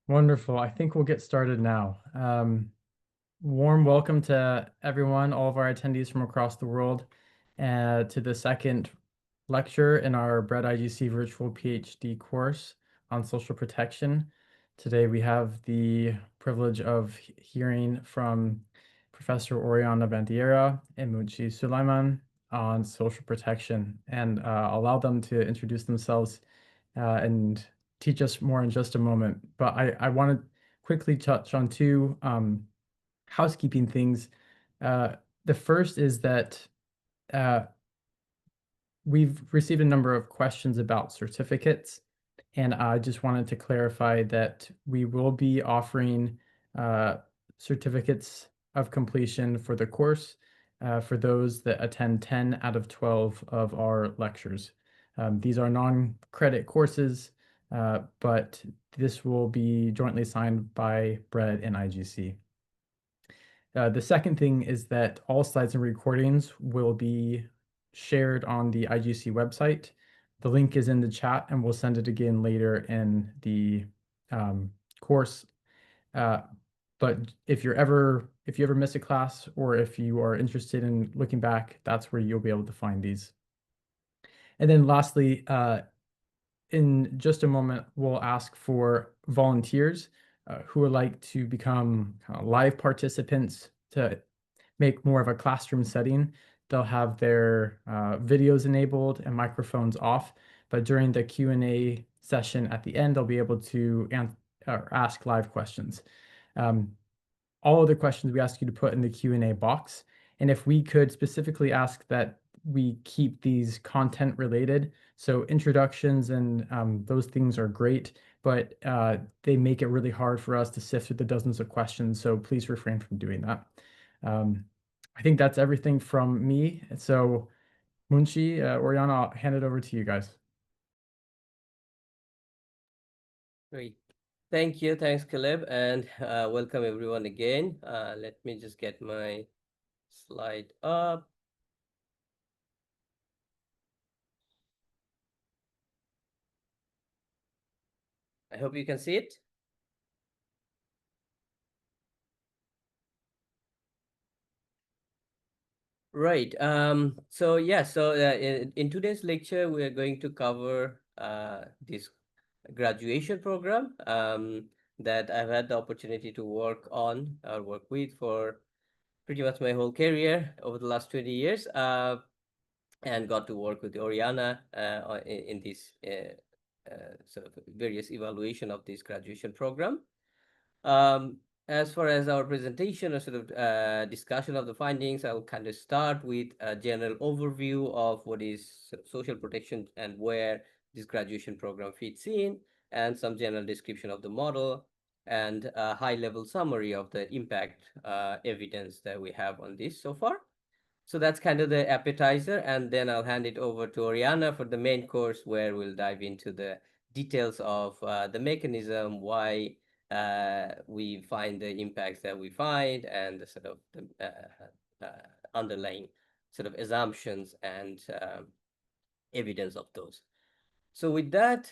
Wonderful. I think we'll get started now. Warm welcome to everyone, all of our attendees from across the world, to the second lecture in our BREAD-IGC virtual PhD course on social protection. Today we have the privilege of hearing from Professor Oriana Bandiera and Munshi Sulaiman on social protection, and allow them to introduce themselves and teach us more in just a moment. But I want to quickly touch on two housekeeping things. The first is that uh, we've received a number of questions about certificates, and I just wanted to clarify that we will be offering certificates of completion for the course for those that attend 10 out of 12 of our lectures. These are non-credit courses, but this will be jointly signed by BREAD and IGC. The second thing is that all slides and recordings will be shared on the IGC website. The link is in the chat, and we'll send it again later in the course. But if you ever miss a class, or if you are interested in looking back, that's where you'll be able to find these. And then lastly, in just a moment, we'll ask for volunteers who would like to become live participants to make more of a classroom setting. They'll have their videos enabled and microphones off, but during the Q&A session at the end, they'll be able to ask live questions. All of the questions we ask you to put in the Q&A box, and if we could specifically ask that we keep these content related, so introductions and those things are great, but they make it really hard for us to sift through the dozens of questions, so please refrain from doing that. I think that's everything from me. So Munshi, Oriana, I'll hand it over to you guys. Great. Thank you. Thanks, Caleb, and welcome everyone again. Let me just get my slide up. I hope you can see it. Right. So in today's lecture, we are going to cover this graduation program that I've had the opportunity to work on or work with for pretty much my whole career over the last 20 years, and got to work with Oriana in this sort of various evaluation of this graduation program. As far as our presentation or sort of discussion of the findings, I'll kind of start with a general overview of what is social protection and where this graduation program fits in, and some general description of the model, and a high-level summary of the impact evidence that we have on this so far. So that's kind of the appetizer, and then I'll hand it over to Oriana for the main course, where we'll dive into the details of the mechanism, why we find the impacts that we find, and the sort of the underlying sort of assumptions and evidence of those. So with that,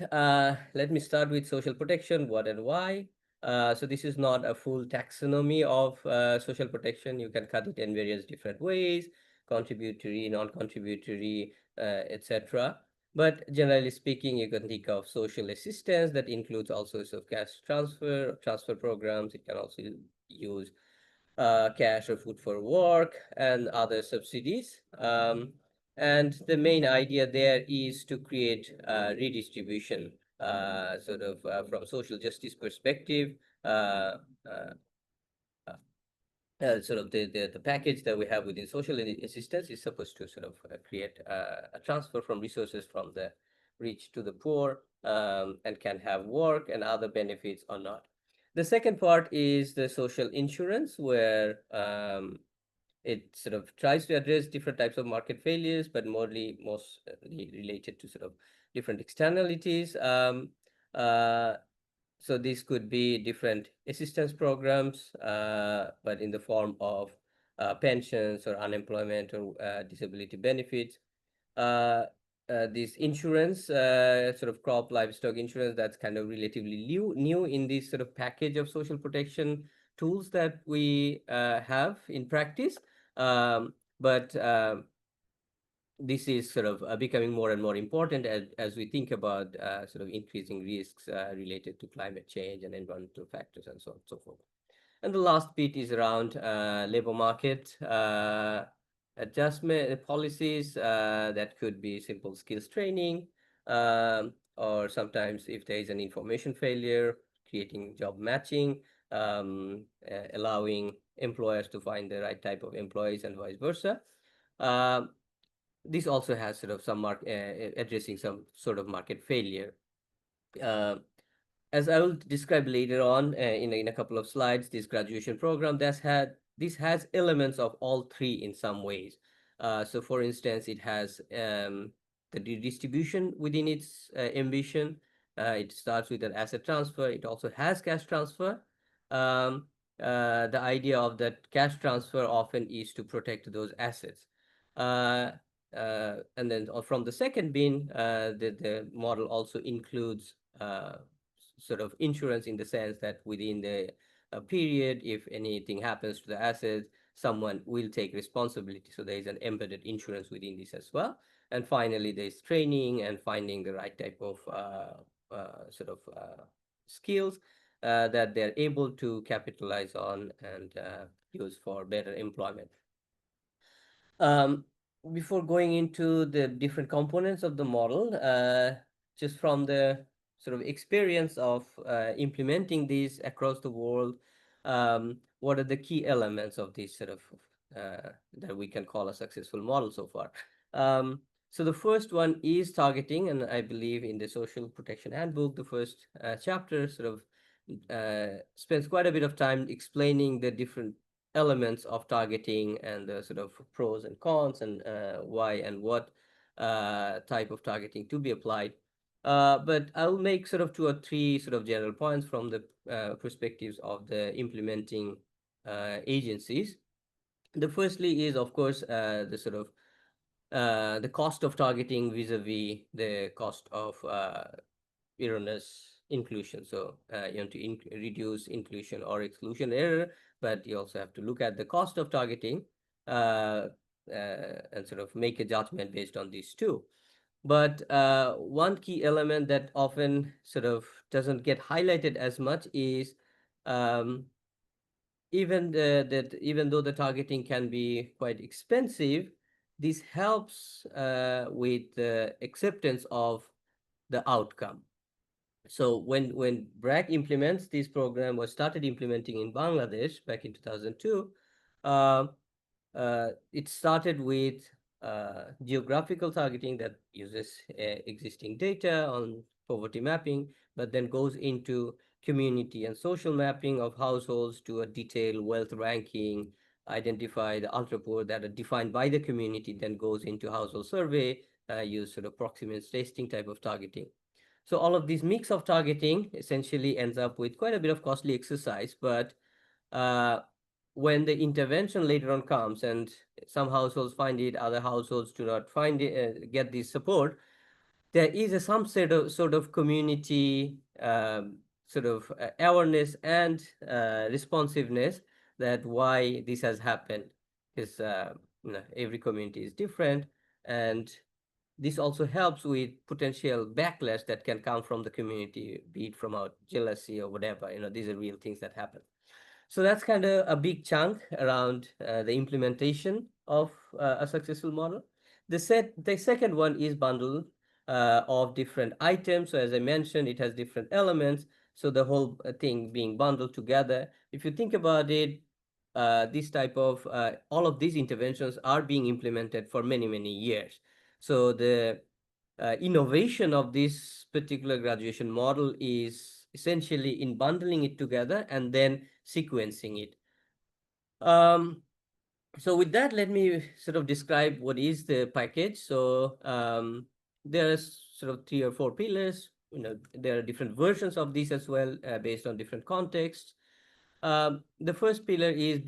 let me start with social protection, what and why. So this is not a full taxonomy of social protection. You can cut it in various different ways: contributory, non-contributory, etc. But generally speaking, you can think of social assistance that includes all sorts of cash transfer programs. It can also use cash or food for work and other subsidies. And the main idea there is to create redistribution, sort of from social justice perspective. Sort of the package that we have within social assistance is supposed to sort of create a transfer from resources from the rich to the poor, and can have work and other benefits or not. The second part is the social insurance, where it sort of tries to address different types of market failures, but mostly related to sort of different externalities. So this could be different assistance programs, but in the form of pensions or unemployment or disability benefits. this insurance, sort of crop livestock insurance, that's kind of relatively new in this sort of package of social protection tools that we have in practice. But this is sort of becoming more and more important as we think about sort of increasing risks related to climate change and environmental factors and so on and so forth. And the last bit is around labor market adjustment policies that could be simple skills training, or sometimes if there is an information failure, creating job matching, allowing employers to find the right type of employees and vice versa. This also has sort of some addressing some sort of market failure. Uh, as I will describe later on in a couple of slides, this graduation program this has elements of all three in some ways. So, for instance, it has the redistribution within its ambition. It starts with an asset transfer. It also has cash transfer. Um, the idea of that cash transfer often is to protect those assets. Uh, and then from the second bin, the model also includes sort of insurance in the sense that within the period, if anything happens to the assets, someone will take responsibility. So there is an embedded insurance within this as well. And finally, there's training and finding the right type of sort of skills that they're able to capitalize on and use for better employment. Um, Before going into the different components of the model, just from the sort of experience of implementing these across the world, what are the key elements of this sort of that we can call a successful model so far? So the first one is targeting, and I believe in the Social Protection Handbook, the first chapter sort of spends quite a bit of time explaining the different elements of targeting and the sort of pros and cons and why and what type of targeting to be applied. But I'll make sort of 2 or 3 sort of general points from the perspectives of the implementing agencies. The firstly is, of course, the sort of the cost of targeting vis-a-vis the cost of erroneous inclusion. So you want to reduce inclusion or exclusion error, but you also have to look at the cost of targeting and sort of make a judgment based on these two. But one key element that often sort of doesn't get highlighted as much is um, even though the targeting can be quite expensive, this helps with the acceptance of the outcome. So when BRAC implements this program, was started implementing in Bangladesh back in 2002, uh, it started with geographical targeting that uses existing data on poverty mapping, but then goes into community and social mapping of households to a detailed wealth ranking, identify the ultra poor that are defined by the community, then goes into household survey, use sort of proximate testing type of targeting. So all of this mix of targeting essentially ends up with quite a bit of costly exercise, but uh, when the intervention later on comes and some households find it, other households do not find it, get this support, there is some sort of community sort of awareness and responsiveness that why this has happened, because every community is different, and this also helps with potential backlash that can come from the community, be it from out jealousy or whatever. These are real things that happen. So that's kind of a big chunk around the implementation of a successful model. The second one is bundle of different items. So as I mentioned, it has different elements. So the whole thing being bundled together. If you think about it, this type of all of these interventions are being implemented for many, many years. So the innovation of this particular graduation model is essentially in bundling it together and then sequencing it. So with that, let me sort of describe what is the package. So there's sort of 3 or 4 pillars. There are different versions of these as well, based on different contexts. The first pillar is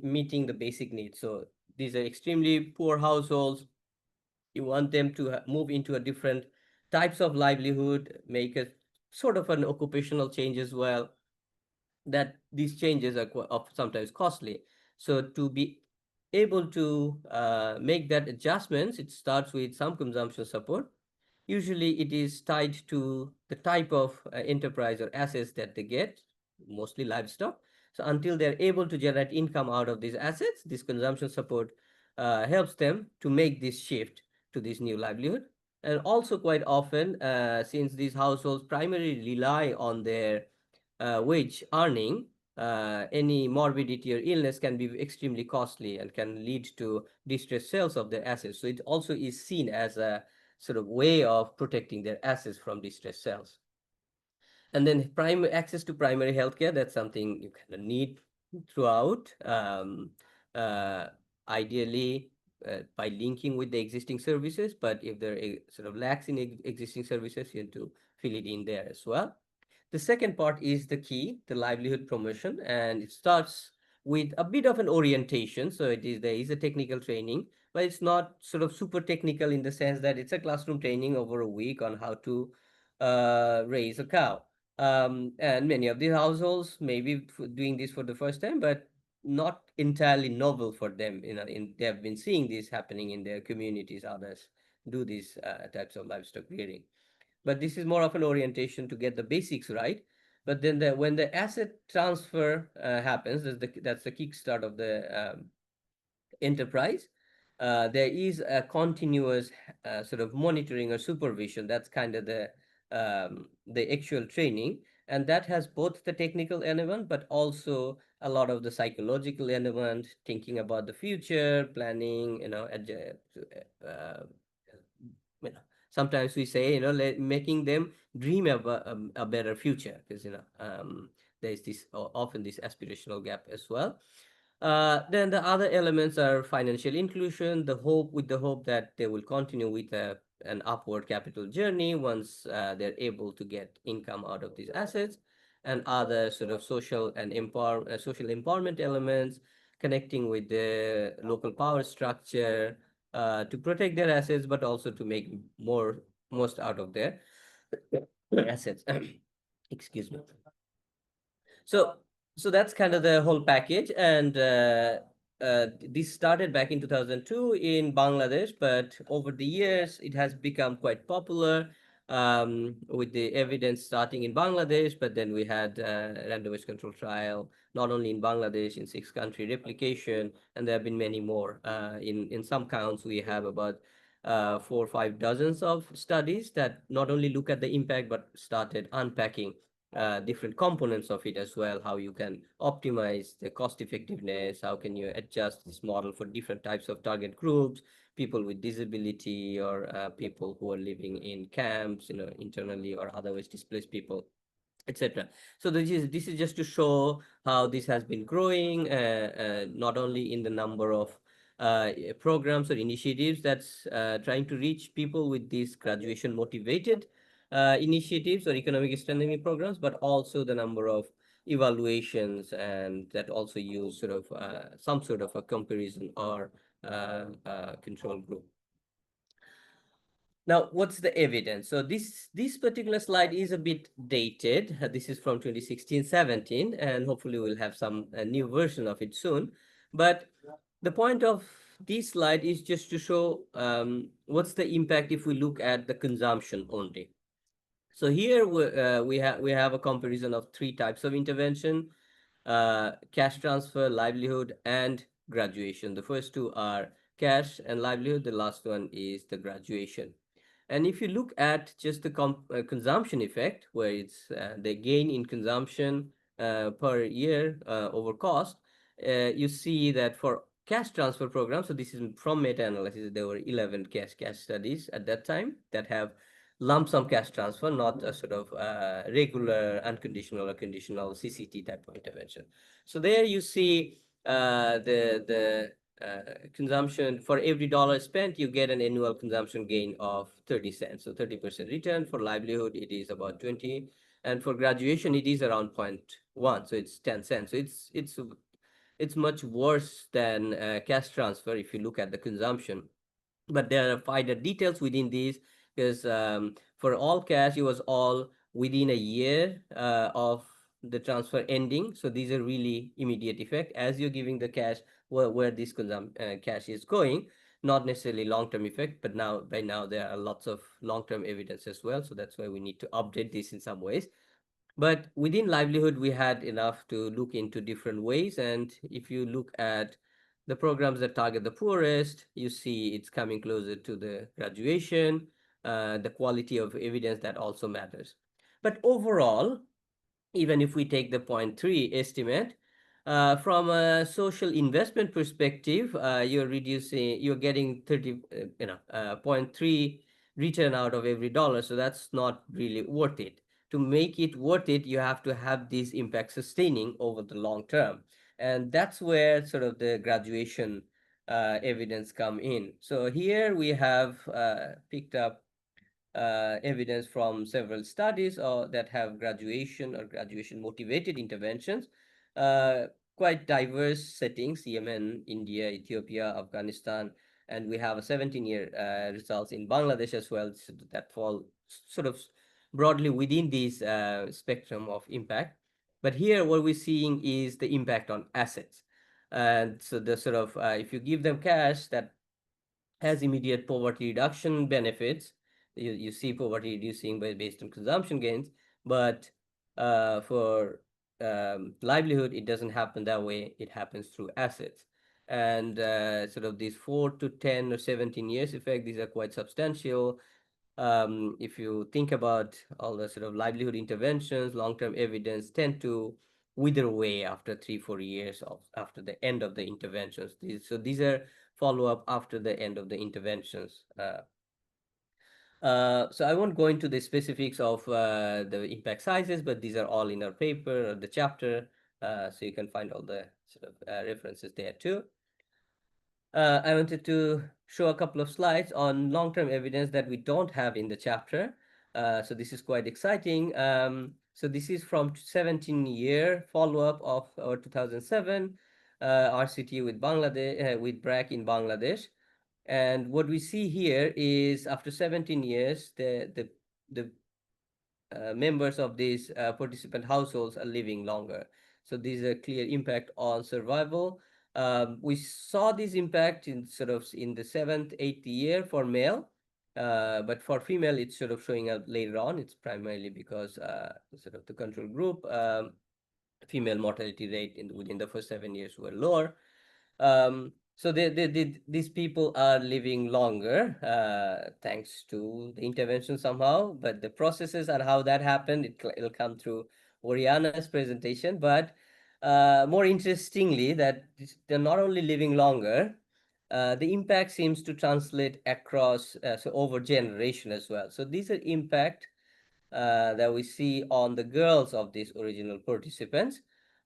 meeting the basic needs. So these are extremely poor households. You want them to move into a different types of livelihood, make a sort of an occupational change as well, that these changes are sometimes costly. So to be able to make that adjustments, it starts with some consumption support. Usually it is tied to the type of enterprise or assets that they get, mostly livestock. So until they're able to generate income out of these assets, this consumption support helps them to make this shift to this new livelihood. And also quite often, since these households primarily rely on their wage earning, any morbidity or illness can be extremely costly and can lead to distressed sales of their assets. So it also is seen as a sort of way of protecting their assets from distressed sales. And then primary access to primary healthcare, that's something you kind of need throughout. Ideally, by linking with the existing services, but if there sort of lacks in existing services, you have to fill it in there as well. The second part is the key, the livelihood promotion, and it starts with a bit of an orientation. So there is a technical training, but it's not sort of super technical in the sense that it's a classroom training over a week on how to raise a cow. And many of these households may be doing this for the first time, but not entirely novel for them. They have been seeing this happening in their communities. Others do these types of livestock rearing, but this is more of an orientation to get the basics right. But then when the asset transfer happens, that's the kickstart of the enterprise. There is a continuous sort of monitoring or supervision. That's kind of the actual training, and that has both the technical element, but also a lot of the psychological element, thinking about the future, planning. Uh, you know, Sometimes we say, making them dream about a better future, because there's this often this aspirational gap as well. Then the other elements are financial inclusion, the hope that they will continue with an upward capital journey once they're able to get income out of these assets, and other sort of social empowerment elements, connecting with the local power structure to protect their assets, but also to make most out of their assets. Excuse me. So so that's kind of the whole package, and this started back in 2002 in Bangladesh, but over the years it has become quite popular, with the evidence starting in Bangladesh, but then we had randomized control trial not only in Bangladesh, in 6 country replication, and there have been many more. In some counts we have about 4 or 5 dozens of studies that not only look at the impact but started unpacking different components of it as well, how you can optimize the cost effectiveness, how can you adjust this model for different types of target groups, people with disability, or people who are living in camps, internally or otherwise displaced people, etc. So this is just to show how this has been growing, not only in the number of programs or initiatives that's trying to reach people with these graduation motivated initiatives or economic strengthening programs, but also the number of evaluations, and that also use sort of some sort of a comparison or control group. Now, what's the evidence? So this particular slide is a bit dated. This is from 2016-17, and hopefully we'll have some new version of it soon. But the point of this slide is just to show what's the impact if we look at the consumption only. So here we have a comparison of 3 types of intervention: cash transfer, livelihood, and graduation. The first two are cash and livelihood. The last one is the graduation. And if you look at just the consumption effect, where it's the gain in consumption per year over cost, you see that for cash transfer programs, so this is from meta-analysis, there were 11 cash studies at that time that have lump sum cash transfer, not a sort of regular unconditional or conditional CCT type of intervention. So there you see the consumption for every dollar spent, you get an annual consumption gain of 30 cents. So 30% return. For livelihood, it is about 20. And for graduation, it is around 0.1. So it's 10 cents. So it's much worse than cash transfer if you look at the consumption. but there are finer details within these, because for all cash, it was all within a year of the transfer ending. So these are really immediate effect as you're giving the cash, where this cash is going, not necessarily long-term effect, but now by now there are lots of long-term evidence as well. So that's why we need to update this in some ways. But within livelihood, we had enough to look into different ways. And if you look at the programs that target the poorest, you see it's coming closer to the graduation, the quality of evidence that also matters. But overall, even if we take the point 0.3 estimate, from a social investment perspective, you're getting 30, point 0.3 return out of every dollar. So that's not really worth it. To make it worth it, you have to have this impact sustaining over the long term. And that's where sort of the graduation evidence come in. So here we have picked up evidence from several studies that have graduation or graduation motivated interventions, uh, quite diverse settings: Yemen, India, Ethiopia, Afghanistan, and we have a 17-year results in Bangladesh as well, so that fall sort of broadly within this spectrum of impact. But here what we're seeing is the impact on assets. And so the sort of if you give them cash, that has immediate poverty reduction benefits. You see poverty reducing based on consumption gains, but for livelihood, it doesn't happen that way. It happens through assets. And sort of these 4 to 10 or 17 years effect, these are quite substantial. If you think about all the sort of livelihood interventions, long-term evidence tend to wither away after 3, 4 years after the end of the interventions. So these are follow-up after the end of the interventions. So I won't go into the specifics of the impact sizes, but these are all in our paper or the chapter. So you can find all the sort of references there too. I wanted to show a couple of slides on long-term evidence that we don't have in the chapter. So this is quite exciting. So this is from 17-year follow-up of our 2007 RCT with Bangladesh, with BRAC in Bangladesh. And what we see here is after 17 years, the members of these participant households are living longer. So these are clear impact on survival. We saw this impact in sort of in the 7th, 8th year for male, but for female, it's sort of showing up later on. It's primarily because sort of the control group female mortality rate within the first 7 years were lower. So these people are living longer thanks to the intervention somehow, but the processes and how that happened, it'll come through Oriana's presentation. But more interestingly, that they're not only living longer, the impact seems to translate across so over generation as well. So these are impact that we see on the girls of these original participants.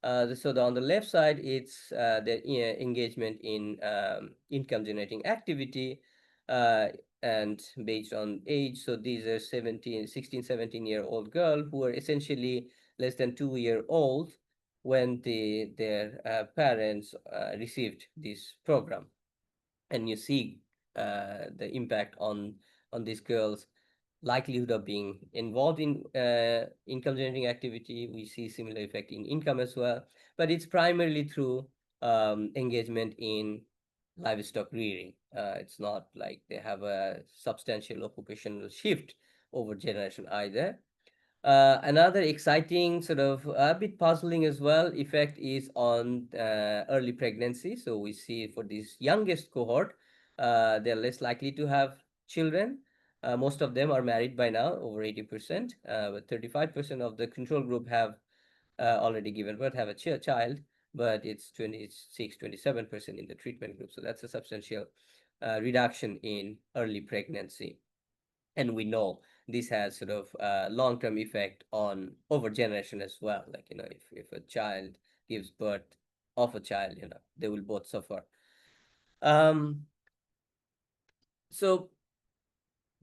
On the left side, it's the engagement in income generating activity and based on age. So these are 16, 17-year-old girl who are essentially less than 2-year-old when their parents received this program. And you see the impact on these girls' likelihood of being involved in income generating activity. We see similar effect in income as well, but it's primarily through engagement in livestock rearing. It's not like they have a substantial occupational shift over generation either. Another exciting, sort of a bit puzzling as well, effect is on early pregnancy. So we see for this youngest cohort, they're less likely to have children. Most of them are married by now, over 80%, but 35% of the control group have already given birth, have a child, but it's 26, 27% in the treatment group. So that's a substantial reduction in early pregnancy. And we know this has sort of long-term effect on over generation as well. Like, if a child gives birth of a child, they will both suffer. So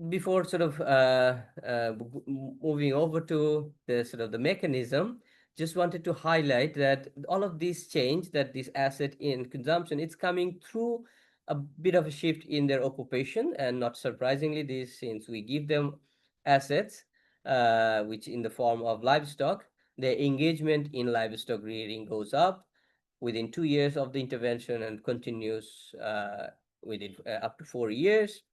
before sort of moving over to the sort of the mechanism, just wanted to highlight that all of this change, that this asset in consumption, it's coming through a bit of a shift in their occupation, and not surprisingly, this since we give them assets, which in the form of livestock, their engagement in livestock rearing goes up within 2 years of the intervention and continues within up to 4 years.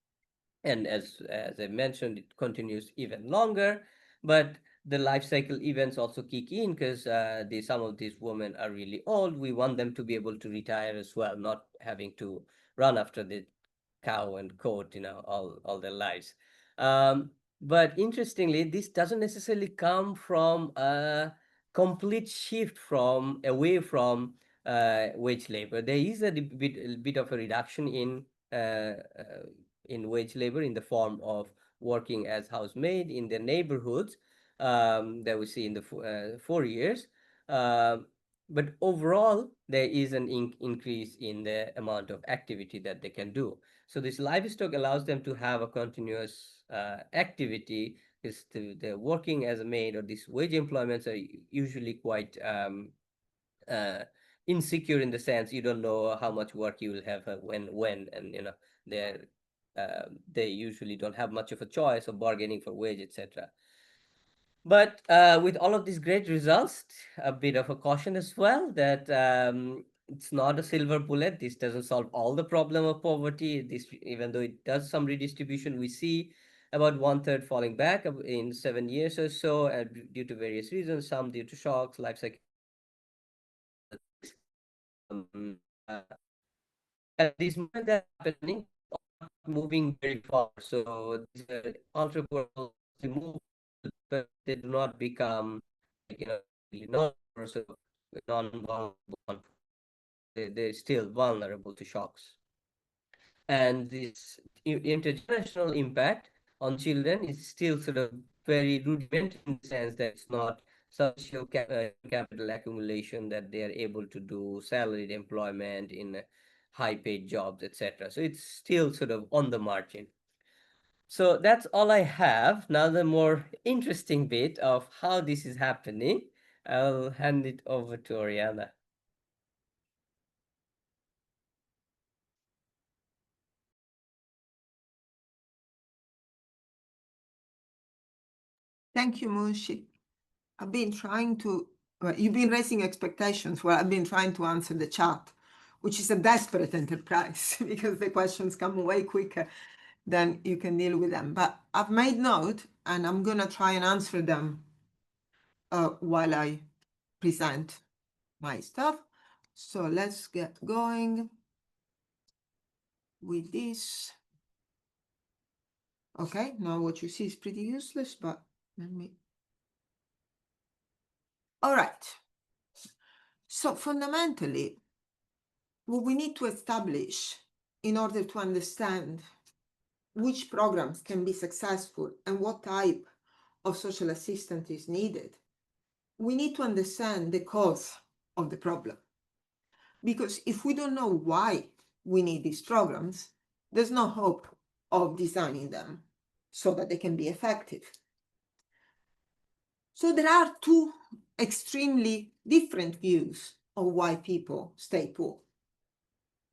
And as I mentioned, it continues even longer. But the life cycle events also kick in because some of these women are really old. We want them to be able to retire as well, not having to run after the cow and goat, all their lives. But interestingly, this doesn't necessarily come from a complete shift from away from wage labor. There is a bit of a reduction in wage labor in the form of working as housemaid in the neighborhoods that we see in the 4 years. But overall, there is an increase in the amount of activity that they can do. So this livestock allows them to have a continuous activity. Is the working as a maid or these wage employments are usually quite uh, insecure in the sense you don't know how much work you will have when, and they're they usually don't have much of a choice of bargaining for wage, etc. But with all of these great results, a bit of a caution as well that it's not a silver bullet. This doesn't solve all the problem of poverty. This, even though it does some redistribution, we see about 1/3 falling back in 7 years or so, due to various reasons. Some due to shocks, life cycle um, uh, at this moment that's happening, moving very far. So these entrepreneurs, they move, but they do not become like really non-vulnerable. They're still vulnerable to shocks. And this intergenerational impact on children is still sort of very rudimentary in the sense that it's not social capital accumulation that they are able to do salaried employment in high paid jobs, etc. So it's still sort of on the margin. So that's all I have. Now the more interesting bit of how this is happening, I'll hand it over to Oriana. Thank you, Munshi. I've been trying to, you've been raising expectations. Well, I've been trying to answer the chat, which is a desperate enterprise because the questions come way quicker than you can deal with them. But I've made note and I'm going to try and answer them while I present my stuff. So let's get going with this. Okay, now what you see is pretty useless, but let me. All right. So fundamentally, what we need to establish in order to understand which programs can be successful and what type of social assistance is needed, we need to understand the cause of the problem. Because if we don't know why we need these programs, there's no hope of designing them so that they can be effective. So there are two extremely different views of why people stay poor.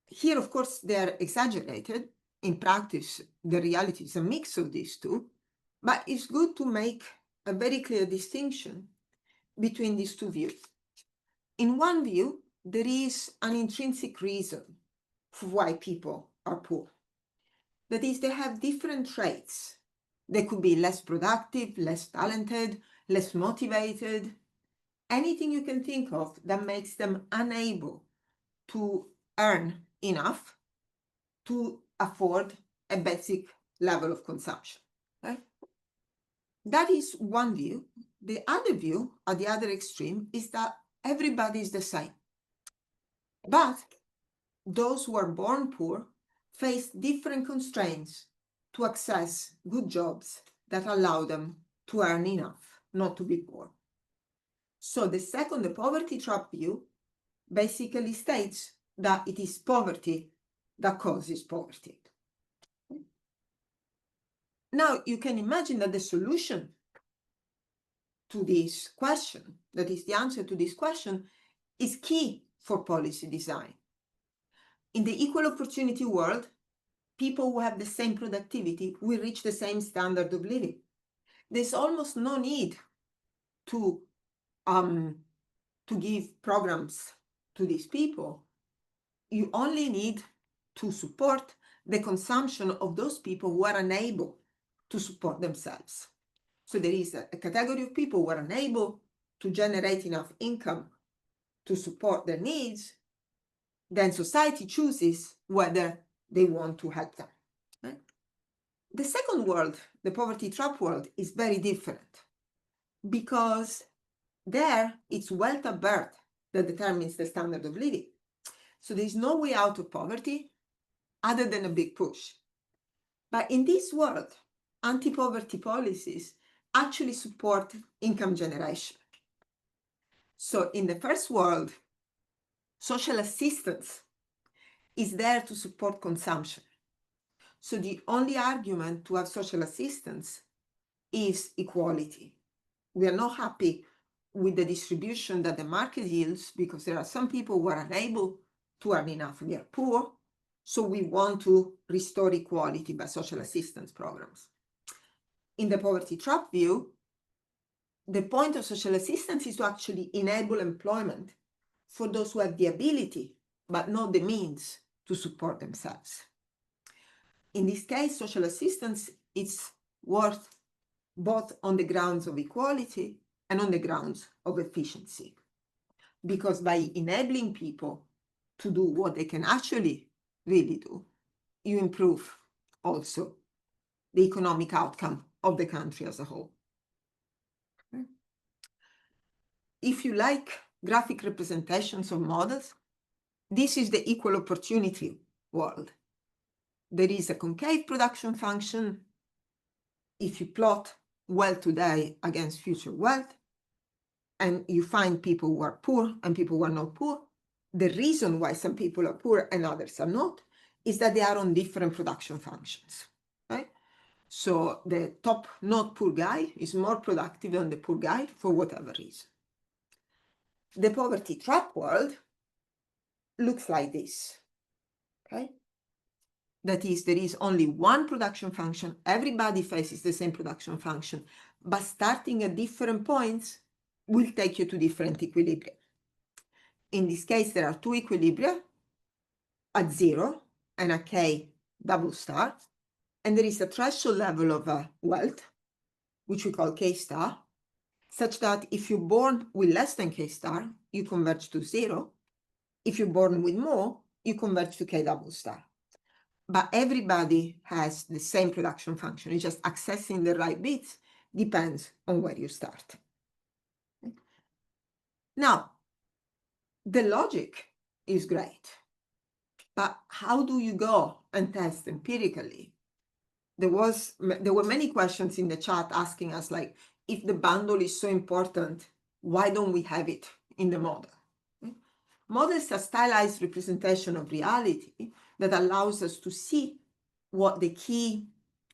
Here, of course, they're exaggerated. In practice, the reality is a mix of these two, but it's good to make a very clear distinction between these two views. In one view, there is an intrinsic reason for why people are poor. That is, they have different traits. They could be less productive, less talented, less motivated, anything you can think of that makes them unable to earn enough to afford a basic level of consumption, right? That is one view. The other view, at the other extreme, is that everybody is the same. But those who are born poor face different constraints to access good jobs that allow them to earn enough not to be poor. So the second, the poverty trap view, basically states that it is poverty that causes poverty. Now, you can imagine that the solution to this question, that is the answer to this question, is key for policy design. In the equal opportunity world, people who have the same productivity will reach the same standard of living. There's almost no need to give programs to these people. You only need to support the consumption of those people who are unable to support themselves. So there is a category of people who are unable to generate enough income to support their needs. Then society chooses whether they want to help them. Right? The second world, the poverty trap world, is very different because there it's wealth at birth that determines the standard of living. So there's no way out of poverty other than a big push. But in this world, anti-poverty policies actually support income generation. So in the first world, social assistance is there to support consumption. So the only argument to have social assistance is equality. We are not happy with the distribution that the market yields because there are some people who are unable to earn enough. We are poor, so we want to restore equality by social assistance programs. In the poverty trap view, the point of social assistance is to actually enable employment for those who have the ability, but not the means to support themselves. In this case, social assistance is worth both on the grounds of equality and on the grounds of efficiency. Because by enabling people to do what they can actually really do, you improve also the economic outcome of the country as a whole. If you like graphic representations of models, this is the equal opportunity world. There is a concave production function. If you plot wealth today against future wealth, and you find people who are poor and people who are not poor, the reason why some people are poor and others are not is that they are on different production functions, right? So the top not poor guy is more productive than the poor guy for whatever reason. The poverty trap world looks like this, okay? That is, there is only one production function. Everybody faces the same production function, but starting at different points will take you to different equilibria. In this case, there are two equilibria at 0 and a K double star, and there is a threshold level of wealth, which we call K star, such that if you're born with less than K star, you converge to 0. If you're born with more, you converge to K double star. But everybody has the same production function. It's just accessing the right bits depends on where you start. Now, the logic is great, but how do you go and test empirically? There were many questions in the chat asking us, like, if the bundle is so important, why don't we have it in the model? Models are stylized representation of reality that allows us to see what the key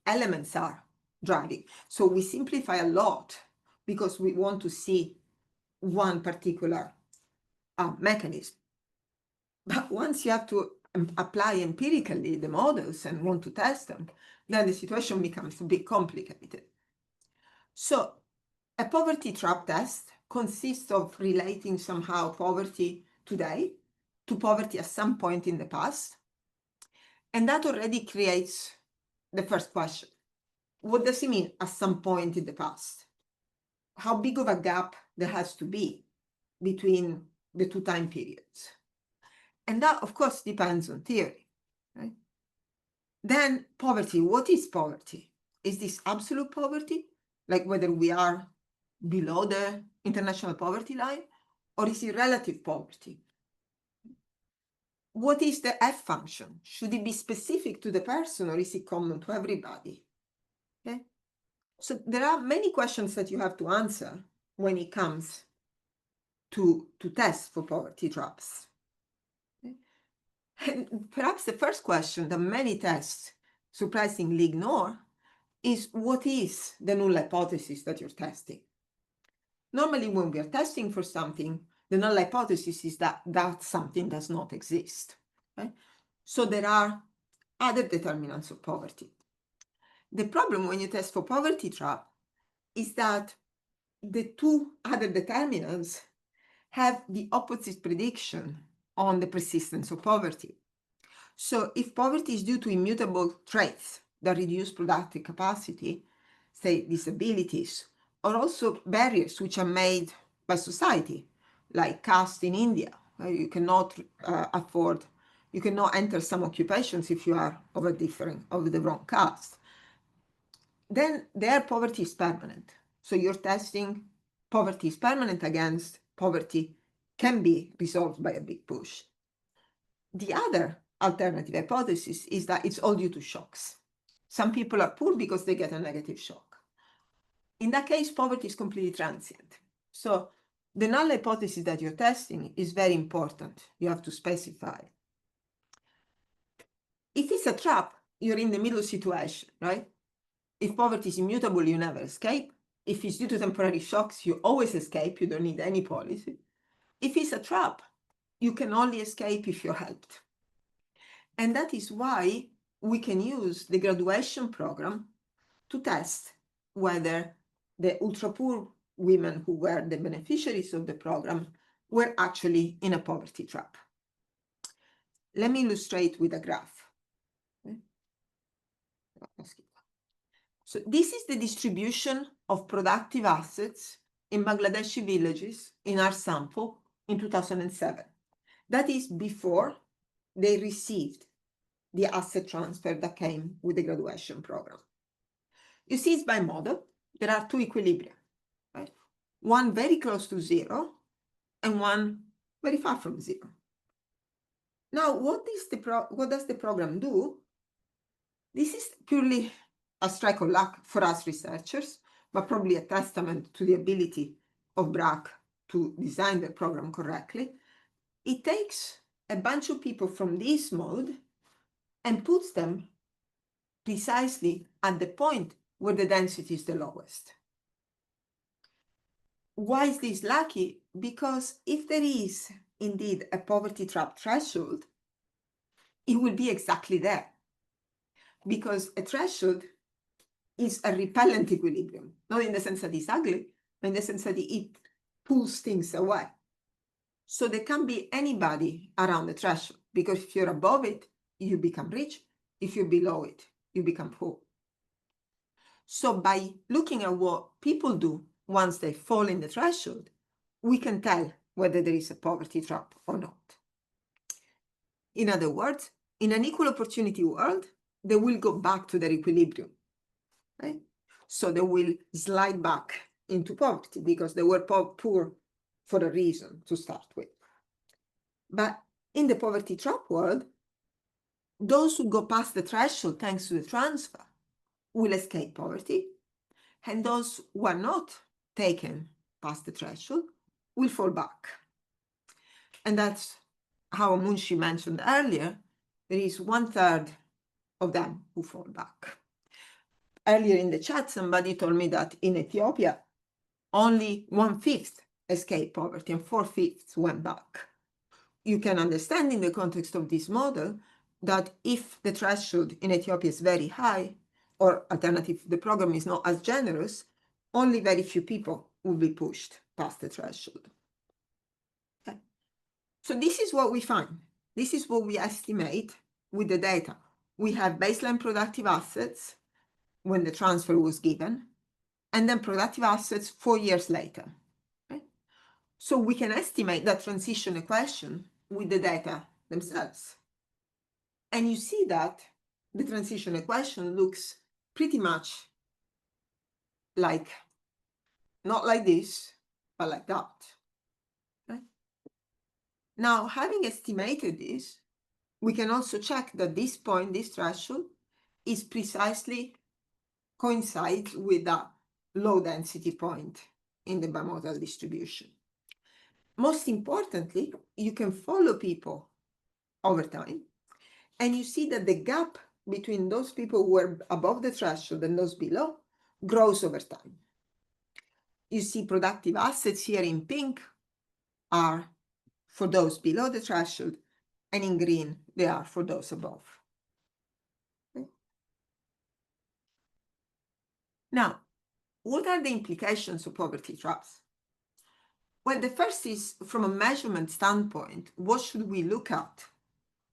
elements are driving. So we simplify a lot because we want to see one particular mechanism. But once you have to apply empirically the models and want to test them, then the situation becomes a bit complicated. So a poverty trap test consists of relating somehow poverty today to poverty at some point in the past. And that already creates the first question. What does it mean at some point in the past? How big of a gap there has to be between the two time periods? And that, of course, depends on theory, right? Then poverty, what is poverty? Is this absolute poverty, like whether we are below the international poverty line, or is it relative poverty? What is the F function? Should it be specific to the person or is it common to everybody? Okay. So there are many questions that you have to answer when it comes to test for poverty traps. Okay. And perhaps the first question that many tests surprisingly ignore is, what is the null hypothesis that you're testing? Normally, when we are testing for something, the null hypothesis is that that something does not exist. Okay? So there are other determinants of poverty. The problem when you test for poverty trap is that the two other determinants have the opposite prediction on the persistence of poverty. So if poverty is due to immutable traits that reduce productive capacity, say disabilities, or also barriers which are made by society, like caste in India, where you cannot you cannot enter some occupations if you are of the wrong caste, then their poverty is permanent. So you're testing poverty is permanent against poverty can be resolved by a big push. The other alternative hypothesis is that it's all due to shocks. Some people are poor because they get a negative shock. In that case, poverty is completely transient. So the null hypothesis that you're testing is very important. You have to specify. If it's a trap, you're in the middle situation, right? If poverty is immutable, you never escape. If it's due to temporary shocks, you always escape. You don't need any policy. If it's a trap, you can only escape if you're helped. And that is why we can use the graduation program to test whether the ultra-poor women who were the beneficiaries of the program were actually in a poverty trap. Let me illustrate with a graph. So this is the distribution of productive assets in Bangladeshi villages in our sample in 2007. That is before they received the asset transfer that came with the graduation program. You see it's by model. There are two equilibria, right? One very close to zero and one very far from zero. Now, what does the program do? This is purely a strike of luck for us researchers, but probably a testament to the ability of BRAC to design the program correctly. It takes a bunch of people from this mode and puts them precisely at the point where the density is the lowest. Why is this lucky? Because if there is indeed a poverty trap threshold, it will be exactly there. Because a threshold is a repellent equilibrium, not in the sense that it's ugly, but in the sense that it pulls things away. So there can be anybody around the threshold, because if you're above it, you become rich. If you're below it, you become poor. So by looking at what people do once they fall in the threshold, we can tell whether there is a poverty trap or not. In other words, in an equal opportunity world, they will go back to their equilibrium, right? So they will slide back into poverty because they were poor for a reason to start with. But in the poverty trap world, those who go past the threshold thanks to the transfer will escape poverty, and those who are not taken past the threshold will fall back. And that's how Munshi mentioned earlier, there is 1/3 of them who fall back. Earlier in the chat, somebody told me that in Ethiopia, only 1/5 escaped poverty and 4/5 went back. You can understand in the context of this model that if the threshold in Ethiopia is very high, or alternative, the program is not as generous, only very few people will be pushed past the threshold. Okay. So this is what we find. This is what we estimate with the data. We have baseline productive assets when the transfer was given, and then productive assets 4 years later. Okay. So we can estimate that transition equation with the data themselves. And you see that the transition equation looks pretty much like, not like this, but like that. Right? Now, having estimated this, we can also check that this point, this threshold, is precisely coincides with the low density point in the bimodal distribution. Most importantly, you can follow people over time, and you see that the gap between those people who are above the threshold and those below grows over time. You see productive assets here in pink are for those below the threshold, and in green they are for those above. Okay. Now, what are the implications of poverty traps? Well, the first is from a measurement standpoint, what should we look at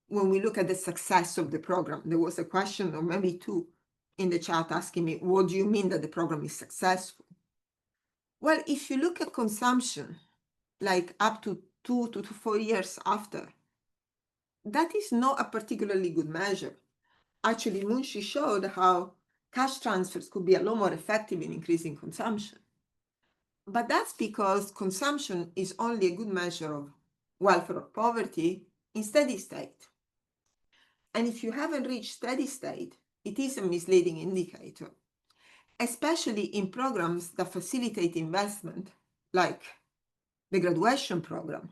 when we look at the success of the program? There was a question, or maybe two, in the chat asking me, what do you mean that the program is successful? Well, if you look at consumption, like up to 2 to 4 years after, that is not a particularly good measure. Actually, Munshi showed how cash transfers could be a lot more effective in increasing consumption. But that's because consumption is only a good measure of welfare or poverty in steady state. And if you haven't reached steady state, it is a misleading indicator, especially in programs that facilitate investment, like the graduation program.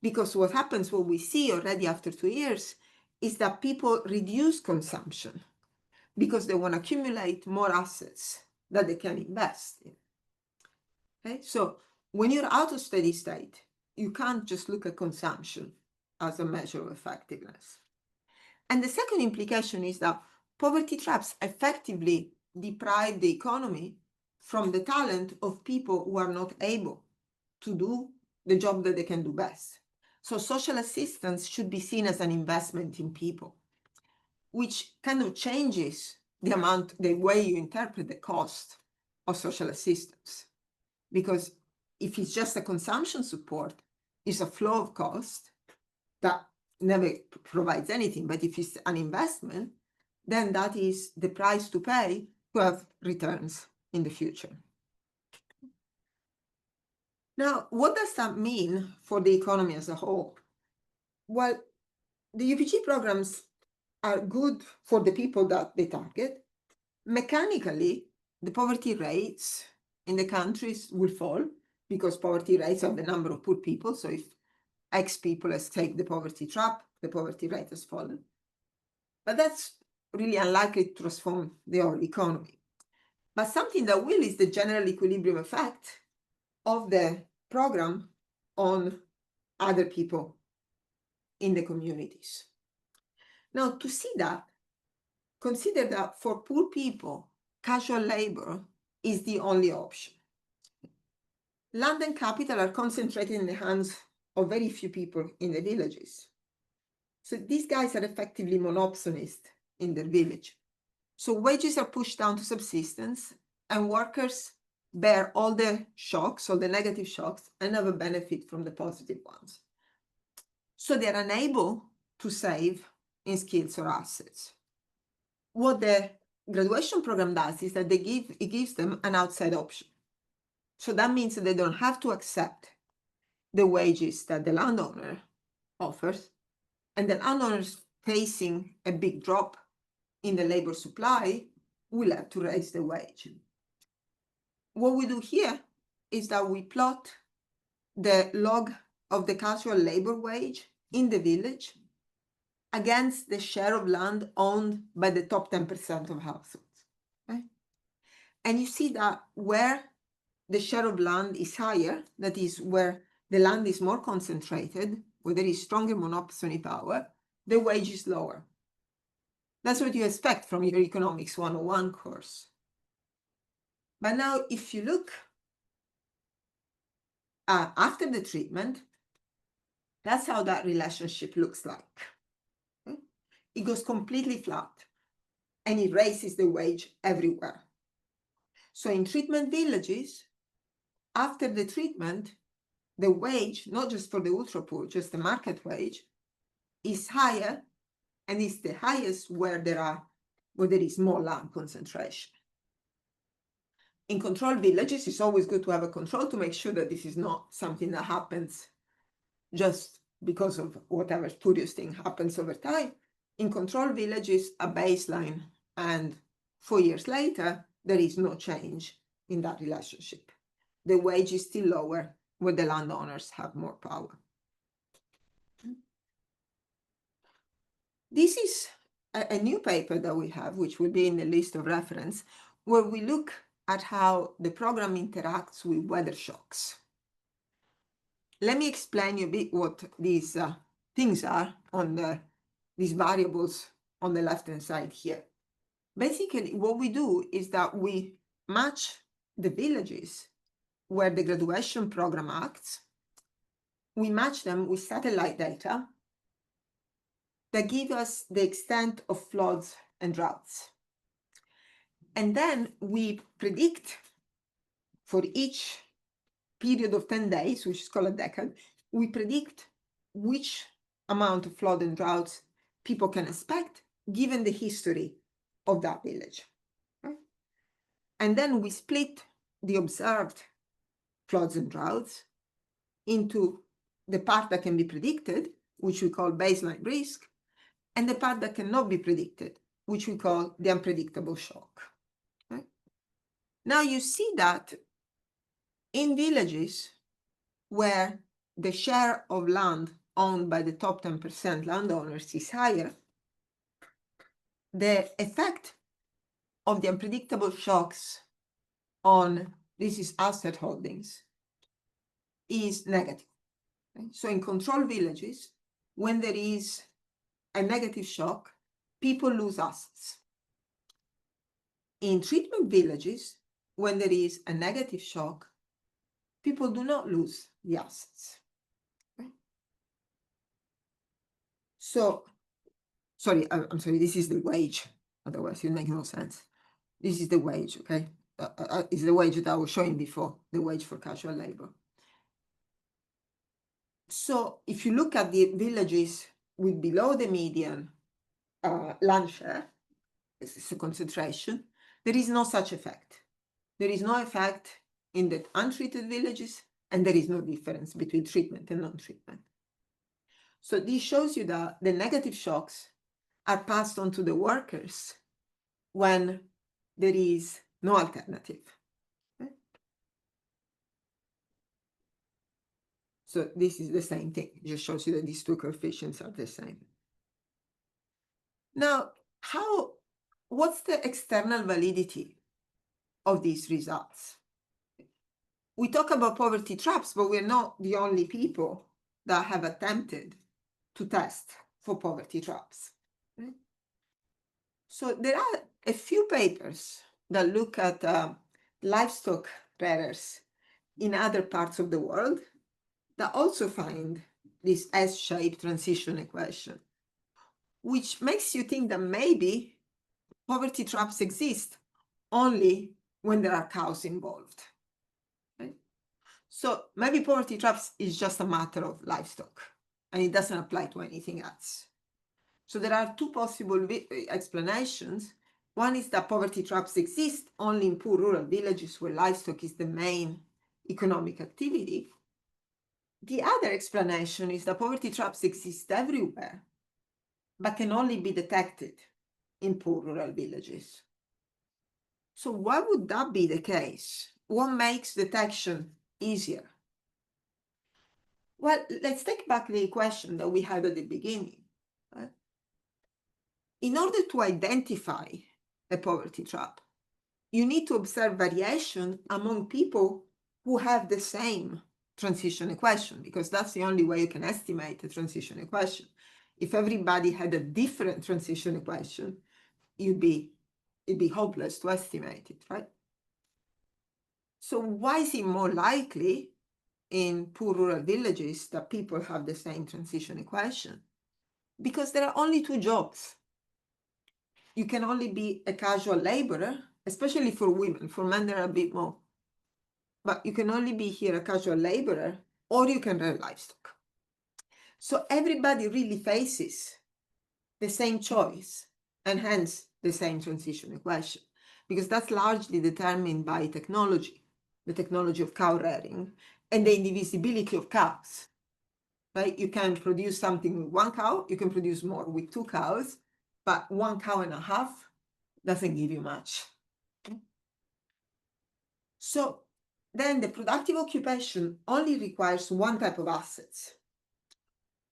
Because what happens, what we see already after 2 years, is that people reduce consumption because they want to accumulate more assets that they can invest in. Okay? So when you're out of steady state, you can't just look at consumption as a measure of effectiveness. And the second implication is that poverty traps effectively deprive the economy from the talent of people who are not able to do the job that they can do best. So social assistance should be seen as an investment in people, which kind of changes the way you interpret the cost of social assistance. Because if it's just a consumption support, it's a flow of cost that never provides anything. But if it's an investment, then that is the price to pay to have returns in the future. Now, what does that mean for the economy as a whole? Well, the UPG programs are good for the people that they target. Mechanically, the poverty rates in the countries will fall because poverty rates are the number of poor people. So if X people escape the poverty trap, the poverty rate has fallen. But that's really unlikely to transform the whole economy. But something that will is the general equilibrium effect of the program on other people in the communities. Now, to see that, consider that for poor people, casual labor is the only option. Land and capital are concentrated in the hands of very few people in the villages. So these guys are effectively monopsonists in their village. So wages are pushed down to subsistence, and workers bear all the shocks, all the negative shocks, and never benefit from the positive ones. So they're unable to save in skills or assets. What the graduation program does is that it gives them an outside option. So that means that they don't have to accept the wages that the landowner offers, and the landowners facing a big drop in the labor supply will have to raise the wage. What we do here is that we plot the log of the casual labor wage in the village against the share of land owned by the top 10% of households. Okay? And you see that where the share of land is higher, that is where the land is more concentrated, where there is stronger monopsony power, the wage is lower. That's what you expect from your Economics 101 course. But now, if you look after the treatment, that's how that relationship looks like. Okay? It goes completely flat, and it raises the wage everywhere. So in treatment villages, after the treatment, the wage, not just for the ultra poor, just the market wage, is higher, and it's the highest where there is more land concentration. In control villages, it's always good to have a control to make sure that this is not something that happens just because of whatever spurious thing happens over time. In control villages, a baseline, and 4 years later, there is no change in that relationship. The wage is still lower where the landowners have more power. This is a new paper that we have, which will be in the list of reference, where we look at how the program interacts with weather shocks. Let me explain you a bit what these things are on these variables on the left-hand side here. Basically, what we do is that we match the villages where the graduation program acts. We match them with satellite data that give us the extent of floods and droughts. And then we predict for each period of 10 days, which is called a decade, we predict which amount of flood and droughts people can expect given the history of that village. Okay? And then we split the observed floods and droughts into the part that can be predicted, which we call baseline risk, and the part that cannot be predicted, which we call the unpredictable shock. Okay? Now you see that in villages where the share of land owned by the top 10% landowners is higher, the effect of the unpredictable shocks on this is asset holdings is negative. Okay? So in control villages, when there is a negative shock, people lose assets. In treatment villages, when there is a negative shock, people do not lose the assets. Okay? So, sorry, I'm sorry, this is the wage. Otherwise, it makes no sense. This is the wage, okay? It's the wage that I was showing before, the wage for casual labor. So if you look at the villages with below the median land share, this is a concentration, there is no such effect. There is no effect in the untreated villages, and there is no difference between treatment and non-treatment. So this shows you that the negative shocks are passed on to the workers when there is no alternative. Okay? So this is the same thing. It just shows you that these two coefficients are the same. Now, what's the external validity of these results? We talk about poverty traps, but we're not the only people that have attempted to test for poverty traps. Okay? So there are a few papers that look at livestock rearers in other parts of the world that also find this S-shaped transition equation, which makes you think that maybe poverty traps exist only when there are cows involved. Okay? So maybe poverty traps is just a matter of livestock and it doesn't apply to anything else. So there are two possible explanations. One is that poverty traps exist only in poor rural villages where livestock is the main economic activity. The other explanation is that poverty traps exist everywhere, but can only be detected in poor rural villages. So why would that be the case? What makes detection easier? Well, let's take back the equation that we had at the beginning. Right? In order to identify a poverty trap, you need to observe variation among people who have the same transition equation, because that's the only way you can estimate the transition equation. If everybody had a different transition equation, it'd be hopeless to estimate it, right? So why is it more likely in poor rural villages that people have the same transition equation? Because there are only two jobs. You can only be a casual laborer, especially for women. For men, there are a bit more. But you can only be here a casual laborer, or you can rear livestock. So everybody really faces the same choice, and hence the same transition equation, because that's largely determined by technology, the technology of cow rearing, and the indivisibility of cows. Right? You can produce something with one cow, you can produce more with two cows, but 1.5 cows doesn't give you much. So then the productive occupation only requires one type of assets,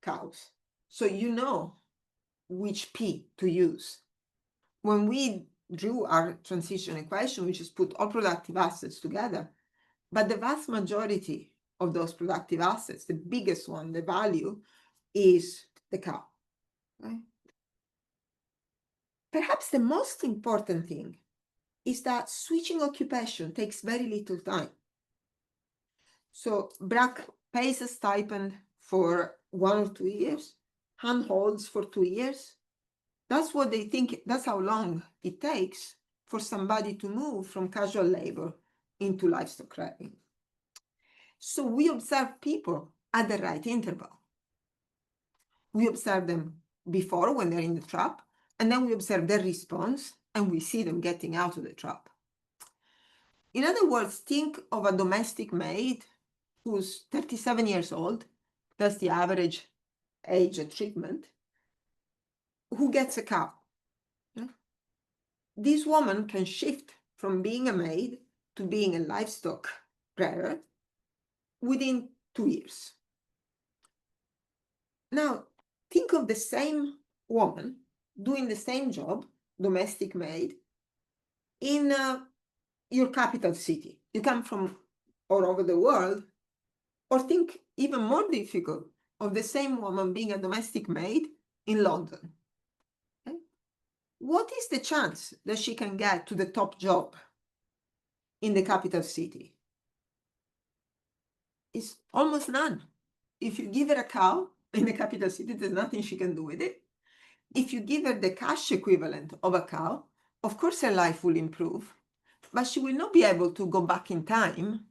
cows. So you know which P to use. When we drew our transition equation, we just put all productive assets together, but the vast majority of those productive assets, the biggest one, the value, is the cow. Right? Perhaps the most important thing is that switching occupation takes very little time. So BRAC pays a stipend for 1 or 2 years, handholds for 2 years. That's what they think, that's how long it takes for somebody to move from casual labor into livestock rearing. So we observe people at the right interval. We observe them before when they're in the trap, and then we observe their response, and we see them getting out of the trap. In other words, think of a domestic maid who's 37 years old, that's the average age at treatment, who gets a cow. This woman can shift from being a maid to being a livestock rearer within 2 years. Now, think of the same woman doing the same job, domestic maid, in your capital city. You come from all over the world, or think even more difficult of the same woman being a domestic maid in London. Okay? What is the chance that she can get to the top job in the capital city? It's almost none. If you give her a cow in the capital city, there's nothing she can do with it. If you give her the cash equivalent of a cow, of course her life will improve, but she will not be able to go back in time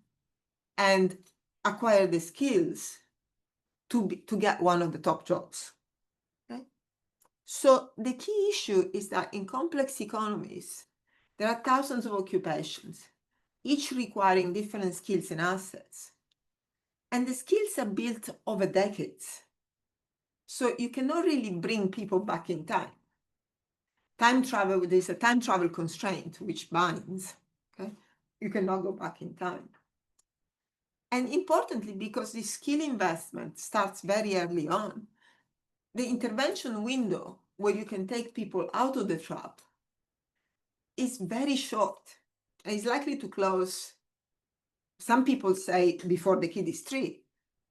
and acquire the skills to get one of the top jobs. Okay? So the key issue is that in complex economies, there are thousands of occupations, each requiring different skills and assets. And the skills are built over decades. So you cannot really bring people back in time. Time travel, there's a time travel constraint which binds. Okay? You cannot go back in time. And importantly, because the skill investment starts very early on, the intervention window where you can take people out of the trap is very short. And it's likely to close, some people say, before the kid is 3.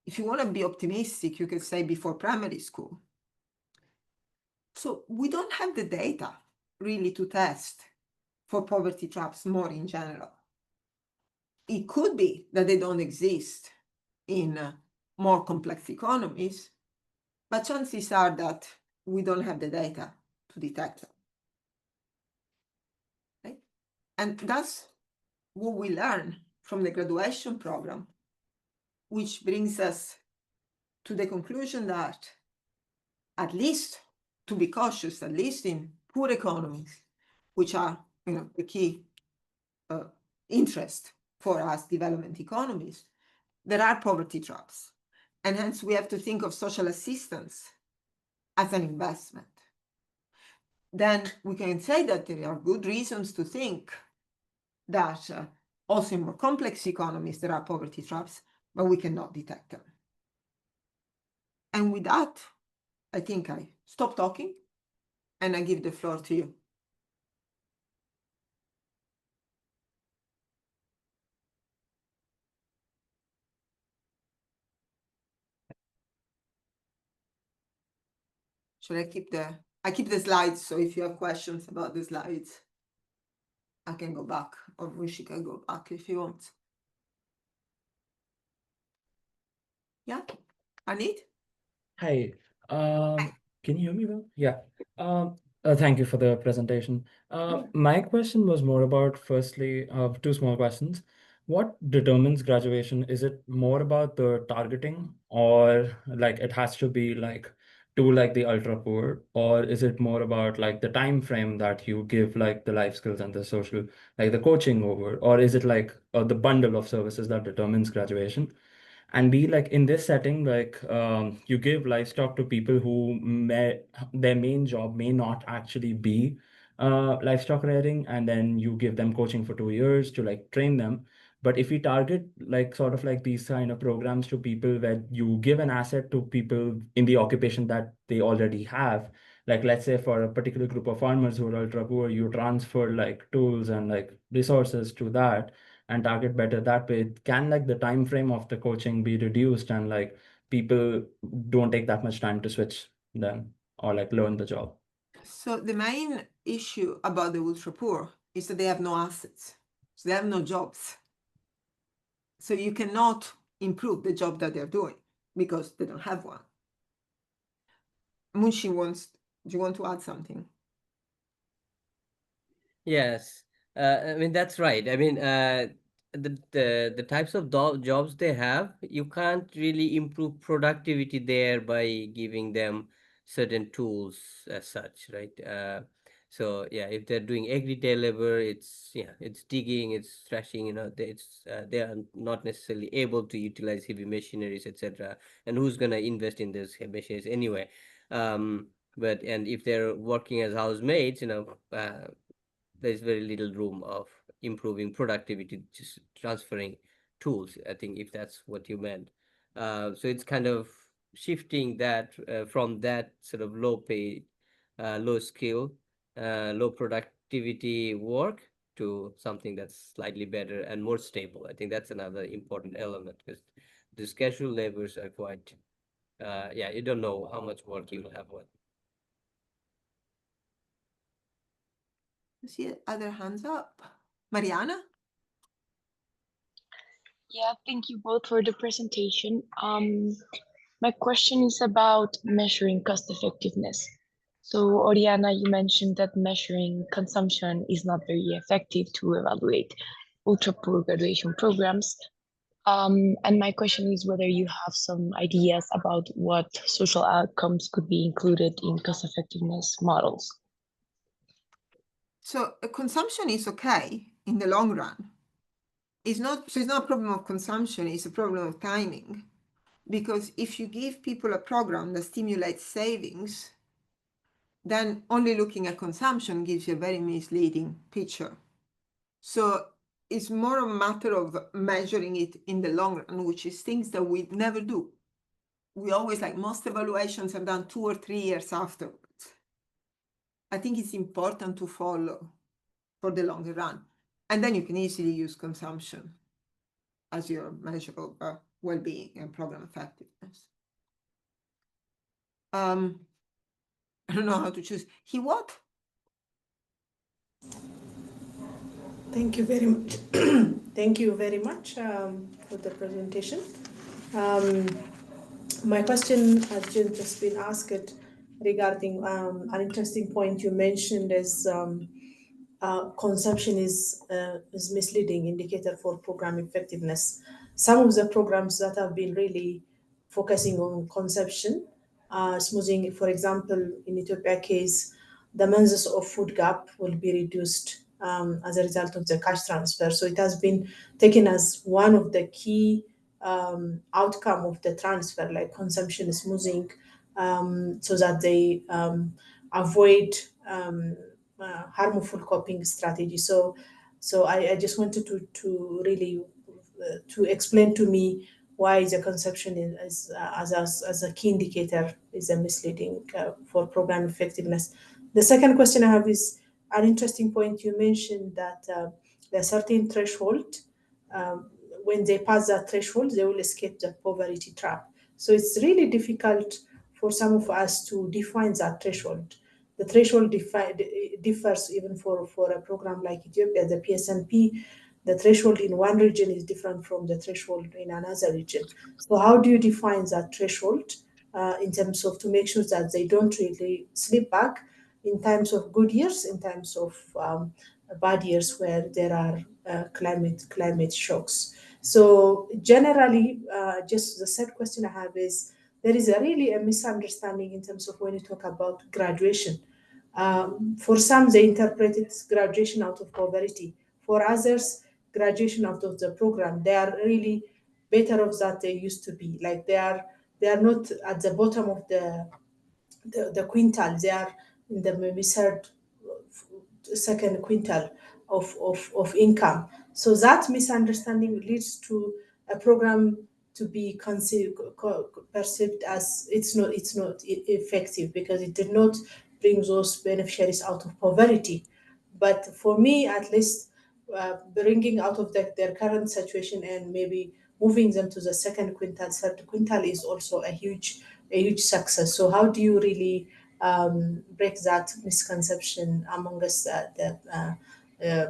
If you want to be optimistic, you could say before primary school. So we don't have the data really to test for poverty traps more in general. It could be that they don't exist in more complex economies, but chances are that we don't have the data to detect them. Okay? And that's what we learn from the graduation program, which brings us to the conclusion that, at least to be cautious, at least in poor economies, which are the key interest for us development economies, there are poverty traps. And hence we have to think of social assistance as an investment. Then we can say that there are good reasons to think that also in more complex economies there are poverty traps, but we cannot detect them. And with that, I think I stop talking and I give the floor to you. Should I keep the slides, so if you have questions about the slides, I can go back, or Rishi can go back if you want. Yeah, Anit? Hi. Can you hear me well? Yeah. Thank you for the presentation. My question was more about, firstly, 2 small questions. What determines graduation? Is it more about the targeting, or like it has to be like to like the ultra poor, or is it more about like the time frame that you give like the life skills and the social, like the coaching over, or is it like the bundle of services that determines graduation? And be like in this setting, like you give livestock to people who their main job may not actually be livestock rearing, and then you give them coaching for 2 years to like train them. But if we target like sort of like these kind of programs to people where you give an asset to people in the occupation that they already have, like let's say for a particular group of farmers who are ultra poor, you transfer like tools and like resources to that and target better that way, can like the time frame of the coaching be reduced, and like people don't take that much time to switch then, or like learn the job? So the main issue about the ultra poor is that they have no assets. So they have no jobs. So you cannot improve the job that they're doing because they don't have one. Munshi do you want to add something? Yes, I mean that's right. I mean, the types of jobs they have, you can't really improve productivity there by giving them certain tools as such, right? So yeah, if they're doing everyday labor, it's digging, it's thrashing, they are not necessarily able to utilize heavy machineries, etc. And who's gonna invest in those heavy machineries anyway? And if they're working as housemaids, there's very little room of improving productivity, just transferring tools, I think, if that's what you meant. So it's kind of shifting that from that sort of low pay, low skill, low productivity work to something that's slightly better and more stable. I think that's another important element, because the casual labors are quite, you don't know how much work you will have. I see other hands up. Mariana? Yeah, thank you both for the presentation. My question is about measuring cost effectiveness. So, Oriana, you mentioned that measuring consumption is not very effective to evaluate ultra-poor graduation programs. And my question is whether you have some ideas about what social outcomes could be included in cost effectiveness models. So consumption is okay in the long run. It's not a problem of consumption, it's a problem of timing. Because if you give people a program that stimulates savings, then only looking at consumption gives you a very misleading picture. So it's more a matter of measuring it in the long run, which is things that we never do. We always, like most evaluations, are done 2 or 3 years afterwards. I think it's important to follow for the longer run. And then you can easily use consumption as your measure of well-being and program effectiveness. I don't know how to choose. What? Thank you very much. Thank you very much for the presentation. My question has just been asked regarding an interesting point you mentioned is consumption is misleading indicator for program effectiveness. Some of the programs that have been really focusing on consumption, smoothing, for example, in Ethiopia case, the menses of food gap will be reduced as a result of the cash transfer. So it has been taken as one of the key outcome of the transfer, like consumption smoothing, so that they avoid harmful coping strategy. So I just wanted to really to explain to me why the consumption is as a key indicator is a misleading for program effectiveness. The second question I have is an interesting point you mentioned that a certain threshold, when they pass that threshold, they will escape the poverty trap. So it's really difficult for some of us to define that threshold. The threshold differs even for a program like Ethiopia, the PSNP. The threshold in one region is different from the threshold in another region. So how do you define that threshold in terms of to make sure that they don't really slip back in times of good years, in times of bad years where there are climate shocks? So generally, just the third question I have is, there is really a misunderstanding in terms of when you talk about graduation. For some, they interpret it graduation out of poverty. For others, graduation out of the program. They are really better off that they used to be. Like they are not at the bottom of the quintile. They are in the maybe third, second quintile of income. So that misunderstanding leads to a program to be perceived as it's not effective because it did not bring those beneficiaries out of poverty. But for me, at least, bringing out of their current situation and maybe moving them to the second quintile, third quintile is also a huge a huge success. So how do you really break that misconception among us, the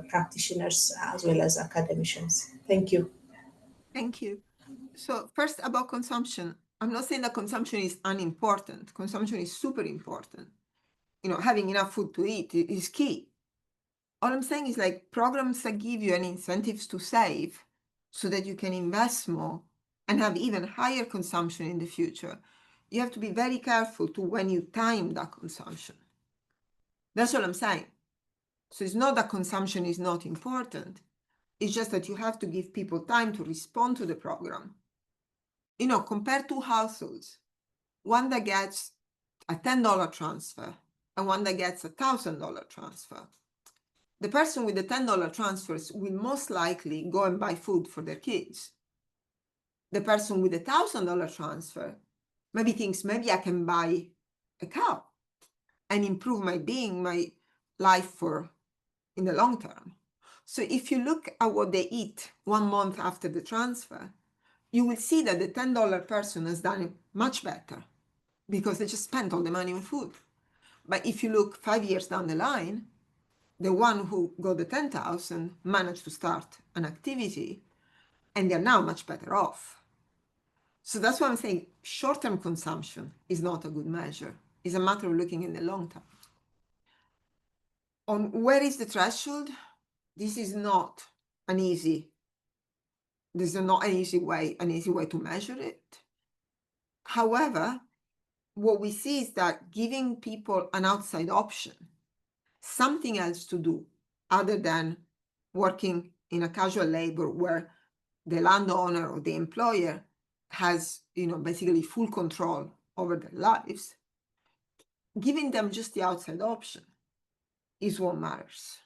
practitioners as well as academicians? Thank you. Thank you. So first about consumption, I'm not saying that consumption is unimportant. Consumption is super important. You know, having enough food to eat is key. All I'm saying is like programs that give you any incentives to save so that you can invest more and have even higher consumption in the future. You have to be very careful to when you time that consumption. That's all I'm saying. So it's not that consumption is not important. It's just that you have to give people time to respond to the program. You know, compared to households, one that gets a $10 transfer and one that gets a $1,000 transfer. The person with the $10 transfers will most likely go and buy food for their kids. The person with the $1,000 transfer maybe thinks, maybe I can buy a cow and improve my life in the long term. So if you look at what they eat 1 month after the transfer, you will see that the $10 person has done much better because they just spent all the money on food. But if you look 5 years down the line, the one who got the 10,000 managed to start an activity and they're now much better off. So that's why I'm saying short-term consumption is not a good measure. It's a matter of looking in the long term. On where is the threshold? This is not an easy, there's not an easy way to measure it. However, what we see is that giving people an outside option, something else to do other than working in a casual labor where the landowner or the employer has, basically full control over their lives, giving them just the outside option is what matters.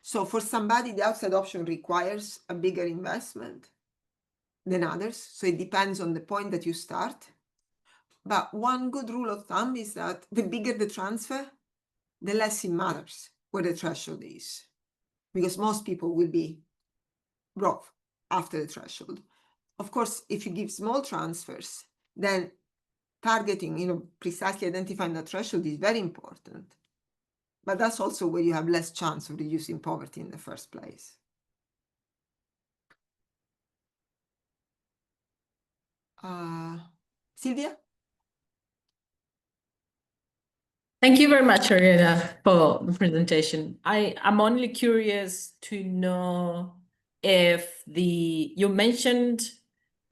So for somebody, the outside option requires a bigger investment than others. So it depends on the point that you start. But one good rule of thumb is that the bigger the transfer, the less it matters where the threshold is, because most people will be broke after the threshold. Of course, if you give small transfers, then targeting, precisely identifying the threshold is very important. But that's also where you have less chance of reducing poverty in the first place. Sylvia? Thank you very much, Ariana, for the presentation. I'm only curious to know if you mentioned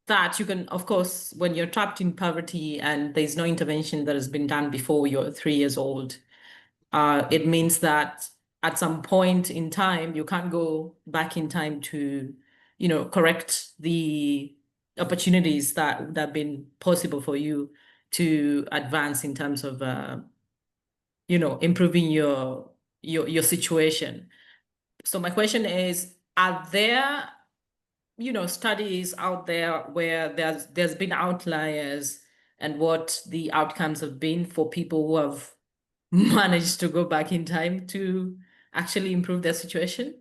that you can, of course, when you're trapped in poverty and there's no intervention that has been done before you're 3 years old, it means that at some point in time, you can't go back in time to, correct the opportunities that have been possible for you to advance in terms of improving your situation. So my question is, are there, studies out there where there's been outliers and what the outcomes have been for people who have managed to go back in time to actually improve their situation?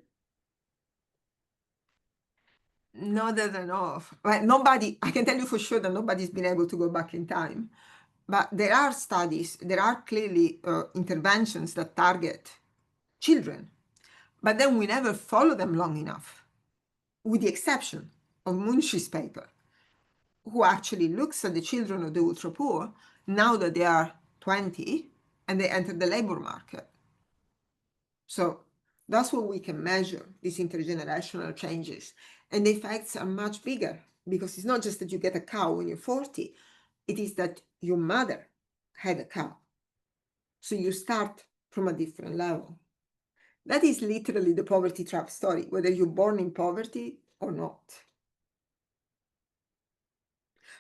No, that I know of. Well, nobody, I can tell you for sure that nobody's been able to go back in time. But there are studies, there are clearly interventions that target children, but then we never follow them long enough, with the exception of Munchi's paper, who actually looks at the children of the ultra poor now that they are 20 and they enter the labor market. So that's what we can measure, these intergenerational changes. And the effects are much bigger because it's not just that you get a cow when you're 40, it is that your mother had a cow. So you start from a different level. That is literally the poverty trap story, whether you're born in poverty or not.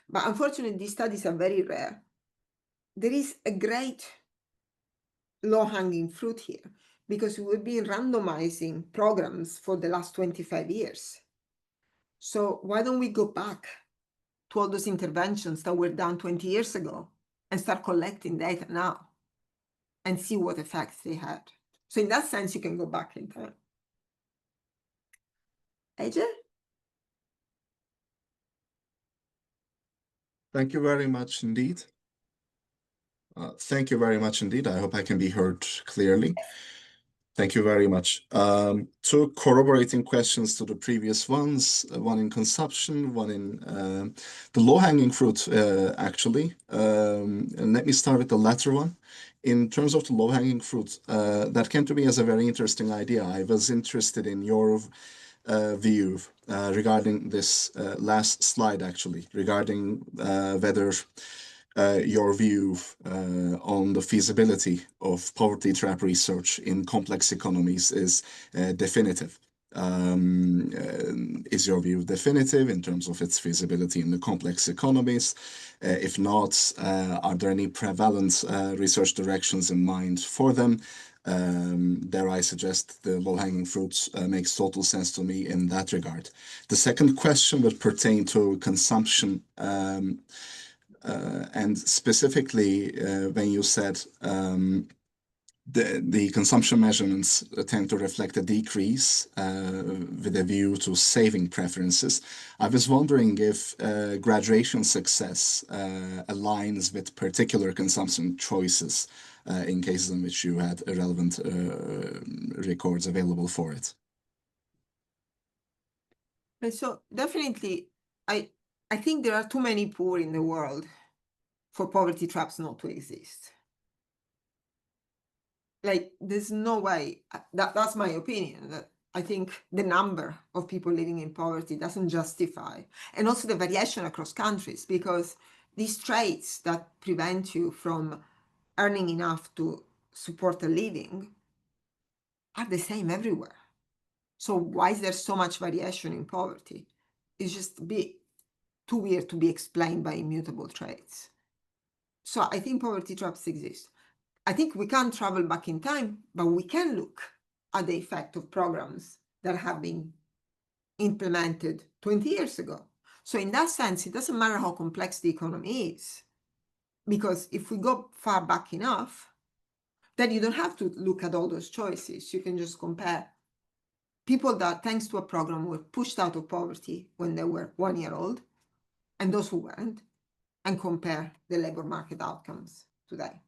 But unfortunately, these studies are very rare. There is a great low-hanging fruit here because we've been randomizing programs for the last 25 years. So why don't we go back to all those interventions that were done 20 years ago and start collecting data now and see what effects they had? So in that sense, you can go back in time. AJ? Thank you very much indeed. Thank you very much indeed. I hope I can be heard clearly. Thank you very much. Two corroborating questions to the previous ones, one in consumption, one in the low-hanging fruit, actually. And let me start with the latter one. In terms of the low-hanging fruit, that came to me as a very interesting idea. I was interested in your view regarding this last slide, actually, regarding whether your view on the feasibility of poverty trap research in complex economies is definitive. Is your view definitive in terms of its feasibility in the complex economies? If not, are there any prevalent research directions in mind for them? Dare I suggest the low-hanging fruits makes total sense to me in that regard. The second question would pertain to consumption, and specifically when you said the consumption measurements tend to reflect a decrease with a view to saving preferences. I was wondering if graduation success aligns with particular consumption choices in cases in which you had irrelevant records available for it. And so definitely, I think there are too many poor in the world for poverty traps not to exist. Like, there's no way, that's my opinion, that I think the number of people living in poverty doesn't justify, and also the variation across countries, because these traits that prevent you from earning enough to support a living are the same everywhere. So why is there so much variation in poverty? It's just too weird to be explained by immutable traits. So I think poverty traps exist. I think we can't travel back in time, but we can look at the effect of programs that have been implemented 20 years ago. So in that sense, it doesn't matter how complex the economy is, because if we go far back enough, then you don't have to look at all those choices. You can just compare people that, thanks to a program, were pushed out of poverty when they were 1 year old, and those who weren't, and compare the labor market outcomes today.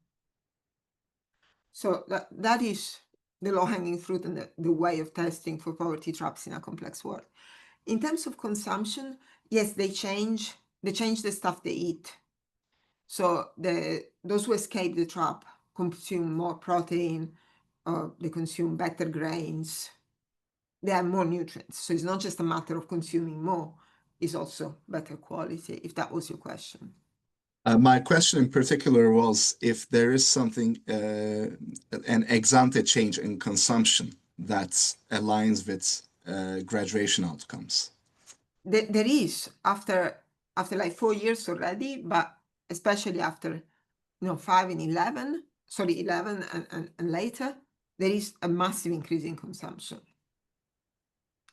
So that is the low-hanging fruit and the way of testing for poverty traps in a complex world. In terms of consumption, yes, they change the stuff they eat. So those who escape the trap consume more protein, they consume better grains, they have more nutrients. So it's not just a matter of consuming more, it's also better quality, if that was your question. My question in particular was if there is something, an ex-ante change in consumption that aligns with graduation outcomes. There is after like 4 years already, but especially after 5 and 11, sorry, 11 and later, there is a massive increase in consumption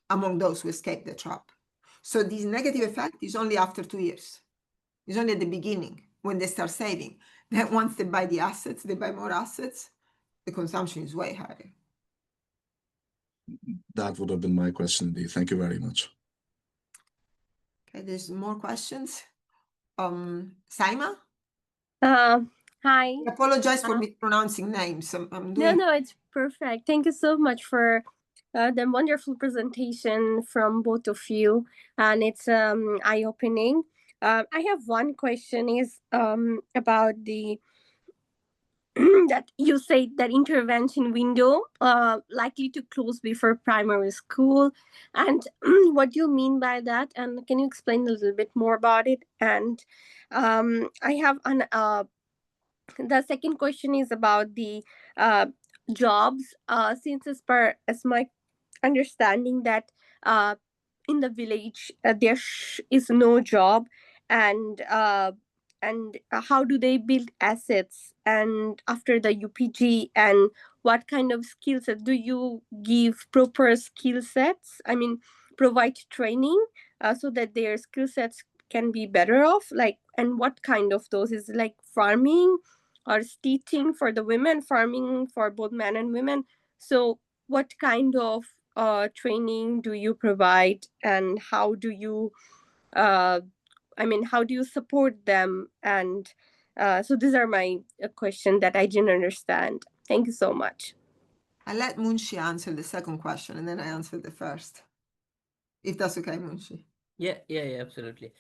among those who escape the trap. So this negative effect is only after 2 years. It's only at the beginning when they start saving. Then once they buy the assets, they buy more assets, the consumption is way higher. That would have been my question indeed. Thank you very much. Okay, there's more questions. Saima? Hi. I apologize for mispronouncing names. I'm doing... No, it's perfect. Thank you so much for the wonderful presentation from both of you, and it's eye-opening. I have one question is about the that you say that intervention window likely to close before primary school, and what do you mean by that, and can you explain a little bit more about it? And I have an the second question is about the jobs, since as my understanding that in the village there is no job, and how do they build assets and after the UPG, and what kind of skill set do you give proper skill sets, I mean provide training so that their skill sets can be better off, like, and what kind of those is like farming or stitching for the women, farming for both men and women? So what kind of training do you provide, and how do you how do you support them? And so these are my question that I didn't understand. Thank you so much. I let Munshi answer the second question, and then I answer the first, if that's okay, Munshi. Yeah, absolutely.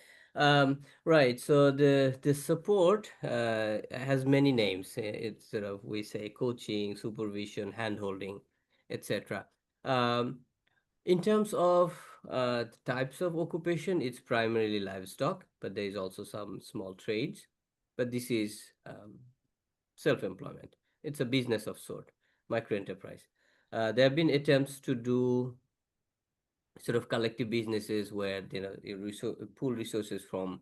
Right. So the support has many names. It's sort of, we say, coaching, supervision, handholding, etc. In terms of types of occupation, it's primarily livestock, but there is also some small trades. But this is self-employment. It's a business of sort, micro enterprise. There have been attempts to do sort of collective businesses where you pool resources from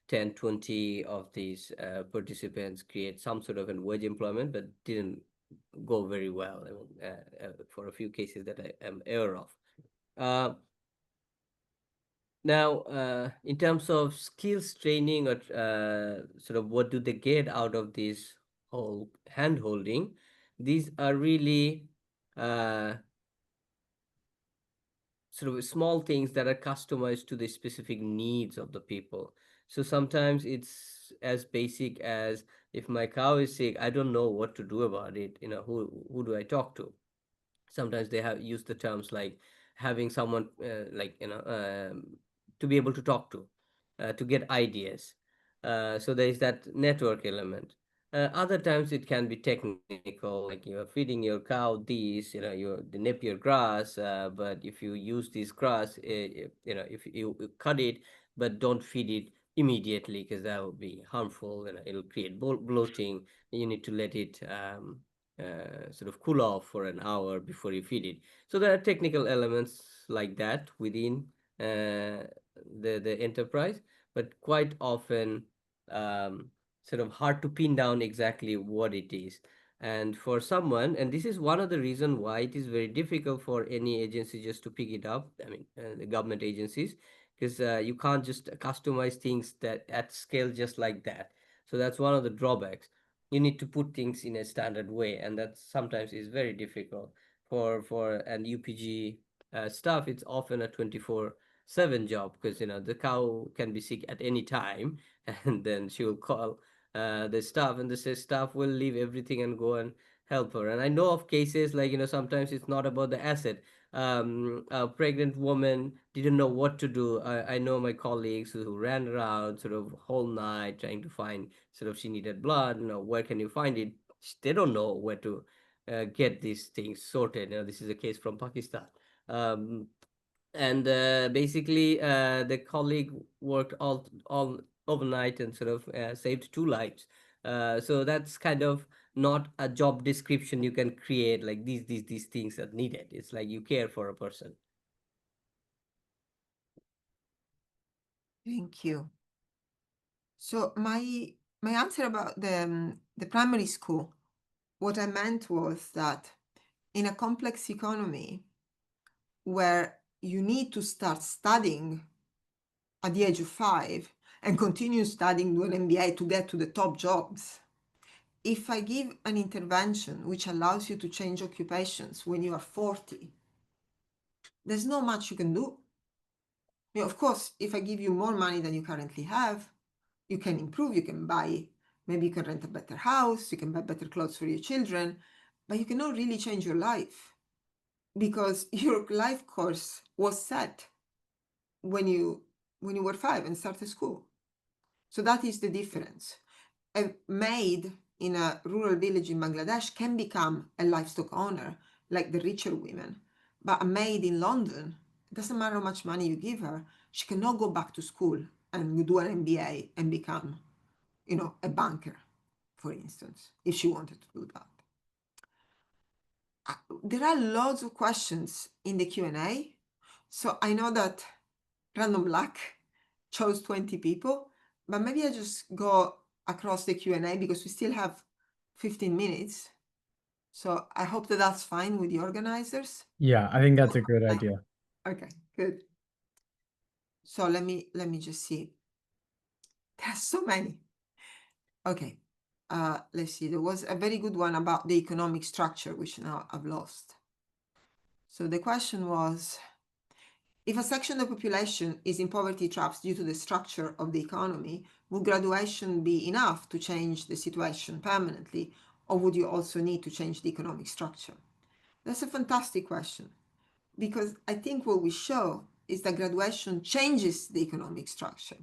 10, 20 of these participants, create some sort of a wage employment, but didn't go very well. I mean, for a few cases that I am aware of. Now, in terms of skills training, or sort of what do they get out of this whole hand holding, these are really sort of small things that are customized to the specific needs of the people. So sometimes it's as basic as, if my cow is sick, I don't know what to do about it. Who do I talk to? Sometimes they have used the terms like having someone to be able to talk to get ideas. So there is that network element. Other times it can be technical, like you are feeding your cow these, the Napier grass, but if you use this grass, if you cut it, but don't feed it immediately, because that will be harmful and it'll create bloating. You need to let it sort of cool off for an hour before you feed it. So there are technical elements like that within the enterprise, but quite often sort of hard to pin down exactly what it is. And for someone, and this is one of the reasons why it is very difficult for any agency just to pick it up, I mean, the government agencies, because you can't just customize things that at scale just like that. So that's one of the drawbacks. You need to put things in a standard way, and that sometimes is very difficult for an UPG staff. It's often a 24/7 job, because the cow can be sick at any time, and then she will call the staff, and the staff will leave everything and go and help her. And I know of cases like, sometimes it's not about the asset. A pregnant woman didn't know what to do. I know my colleagues who ran around sort of whole night trying to find, sort of, she needed blood, where can you find it? They don't know where to get these things sorted. This is a case from Pakistan. And basically the colleague worked all overnight and sort of saved 2 lives. So that's kind of not a job description you can create, like these things are needed. It's like you care for a person. Thank you. So my answer about the primary school, what I meant was that in a complex economy where you need to start studying at the age of 5 and continue studying, do an MBA to get to the top jobs, if I give an intervention which allows you to change occupations when you are 40, there's not much you can do. Of course, if I give you more money than you currently have, you can improve, you can buy, maybe you can rent a better house, you can buy better clothes for your children, but you cannot really change your life, because your life course was set when you were 5 and started school. So that is the difference. A maid in a rural village in Bangladesh can become a livestock owner, like the richer women. But a maid in London, it doesn't matter how much money you give her, she cannot go back to school and do an MBA and become, a banker, for instance, if she wanted to do that. There are lots of questions in the Q&A. So I know that Random Luck chose 20 people, but maybe I just go across the Q&A because we still have 15 minutes. So I hope that that's fine with the organizers. Yeah, I think that's a good idea. Okay, good. So let me just see. There's so many. Okay, let's see. There was a very good one about the economic structure, which now I've lost. So the question was, If a section of the population is in poverty traps due to the structure of the economy, would graduation be enough to change the situation permanently, or would you also need to change the economic structure? That's a fantastic question, because I think what we show is that graduation changes the economic structure.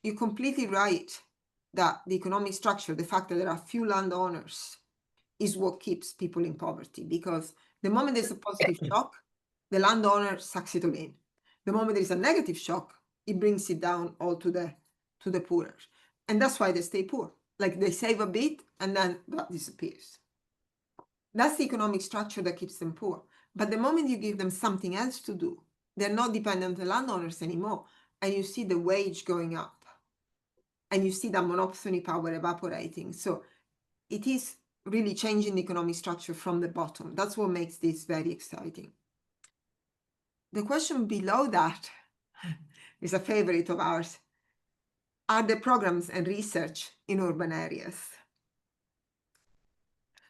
You're completely right that the economic structure, the fact that there are few landowners, is what keeps people in poverty, because the moment there's a positive shock, the landowner sucks it all in. The moment there is a negative shock, it brings it down all to the poorer. And that's why they stay poor. Like they save a bit and then that disappears. That's the economic structure that keeps them poor. But the moment you give them something else to do, they're not dependent on landowners anymore. And you see the wage going up. And you see that monopoly power evaporating. So it is really changing the economic structure from the bottom. That's what makes this very exciting. The question below that is a favorite of ours. Are there programs and research in urban areas?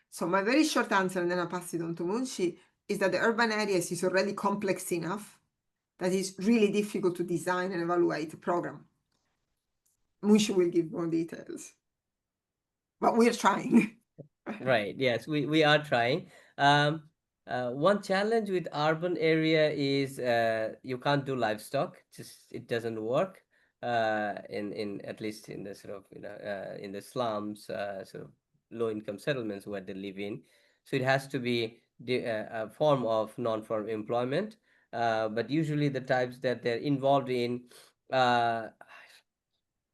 So my very short answer, and then I'll pass it on to Munshi, is that the urban areas is already complex enough that it's really difficult to design and evaluate a program. Munshi will give more details. But we're trying. Right. Yes, we are trying. One challenge with urban area is you can't do livestock. Just it doesn't work. In at least in the sort of in the slums, sort of low income settlements where they live in. So it has to be a form of non-farm employment. But usually the types that they're involved in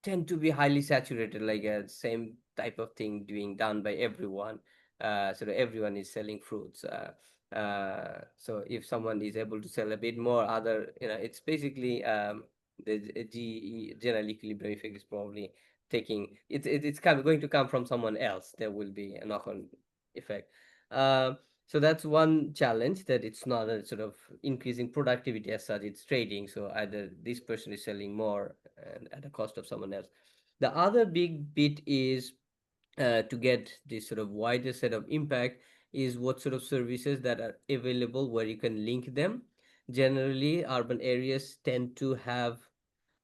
tend to be highly saturated, like a same type of thing being done by everyone. So that everyone is selling fruits. So if someone is able to sell a bit more, it's basically the general equilibrium effect is probably it's going to come from someone else. There will be a knock-on effect. So that's one challenge, that it's not a sort of increasing productivity as such, it's trading. So either this person is selling more and at the cost of someone else. The other big bit is to get this sort of wider set of impact is what sort of services that are available where you can link them. Generally, urban areas tend to have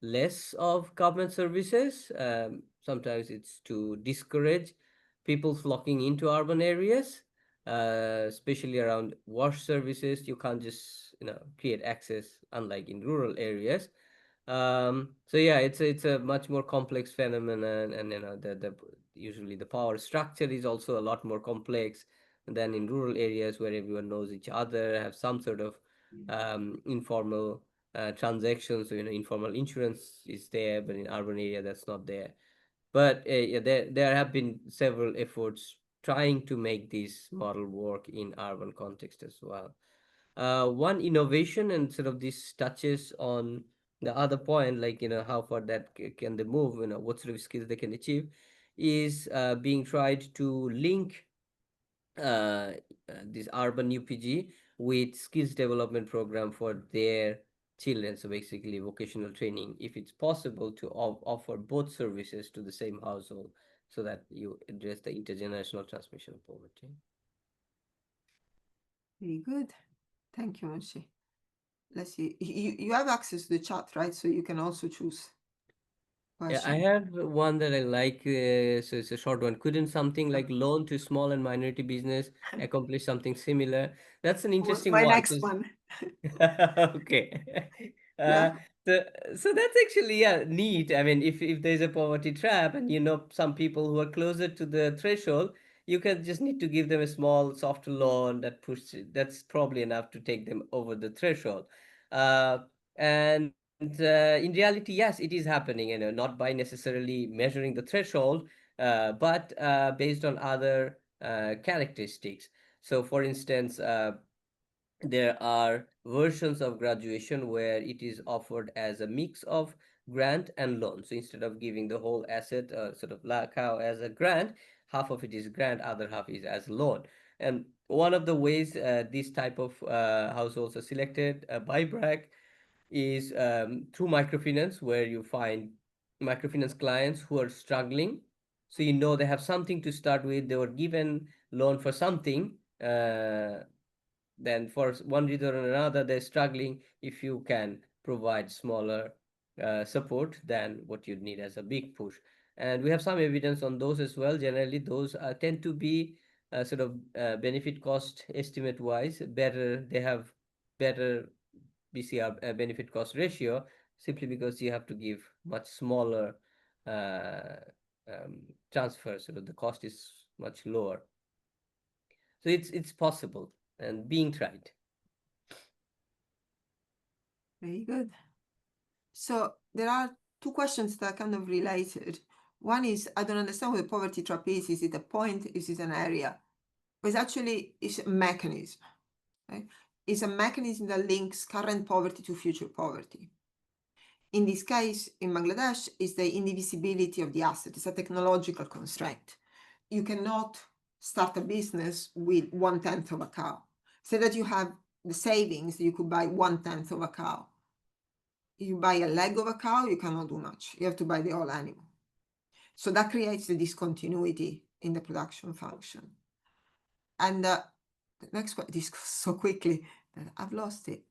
less of government services. Sometimes it's to discourage people flocking into urban areas, especially around wash services. You can't just create access, unlike in rural areas. So yeah, it's a much more complex phenomenon, and the usually the power structure is also a lot more complex than in rural areas where everyone knows each other, have some sort of informal transactions. So informal insurance is there, but in urban area that's not there. But yeah, there have been several efforts trying to make this model work in urban context as well. One innovation, and sort of this touches on the other point, like how far that can they move, what sort of skills they can achieve, is being tried to link this urban UPG with skills development program for their children. So basically vocational training, if it's possible to offer both services to the same household, so that you address the intergenerational transmission of poverty. Very good. Thank you, Munshi. Let's see. You have access to the chat, right? So you can also choose Yeah, I question. have one that I like. So it's a short one. Couldn't something like loan to small and minority business accomplish something similar? That's an interesting My one. next one. Okay. Yeah. So that's actually, yeah, neat. I mean, if there's a poverty trap and some people who are closer to the threshold, you can just need to give them a small soft loan that's probably enough to take them over the threshold. And in reality, yes, it is happening, not by necessarily measuring the threshold, but based on other characteristics. So for instance, there are versions of graduation where it is offered as a mix of grant and loan. So instead of giving the whole asset, sort of like how as a grant, half of it is grant, other half is as loan. And one of the ways this type of households are selected by BRAC is through microfinance, where you find microfinance clients who are struggling. So they have something to start with. They were given loan for something, then for one reason or another they're struggling, if you can provide smaller support than what you'd need as a big push. And we have some evidence on those as well. Generally, those tend to be sort of benefit cost estimate wise better. They have better BCR benefit cost ratio, simply because you have to give much smaller transfers, so the cost is much lower. So it's possible and being tried. Very good. So there are two questions that are kind of related. One is, I don't understand what the poverty trap is. Is it a point? Is it an area? But it's a mechanism. Right? It's a mechanism that links current poverty to future poverty. In this case, in Bangladesh, is the indivisibility of the asset. It's a technological constraint. You cannot start a business with 1/10 of a cow. Say that you have the savings, you could buy 1/10 of a cow. You buy a leg of a cow, you cannot do much. You have to buy the whole animal. So that creates the discontinuity in the production function. And the next one, this goes so quickly that I've lost it.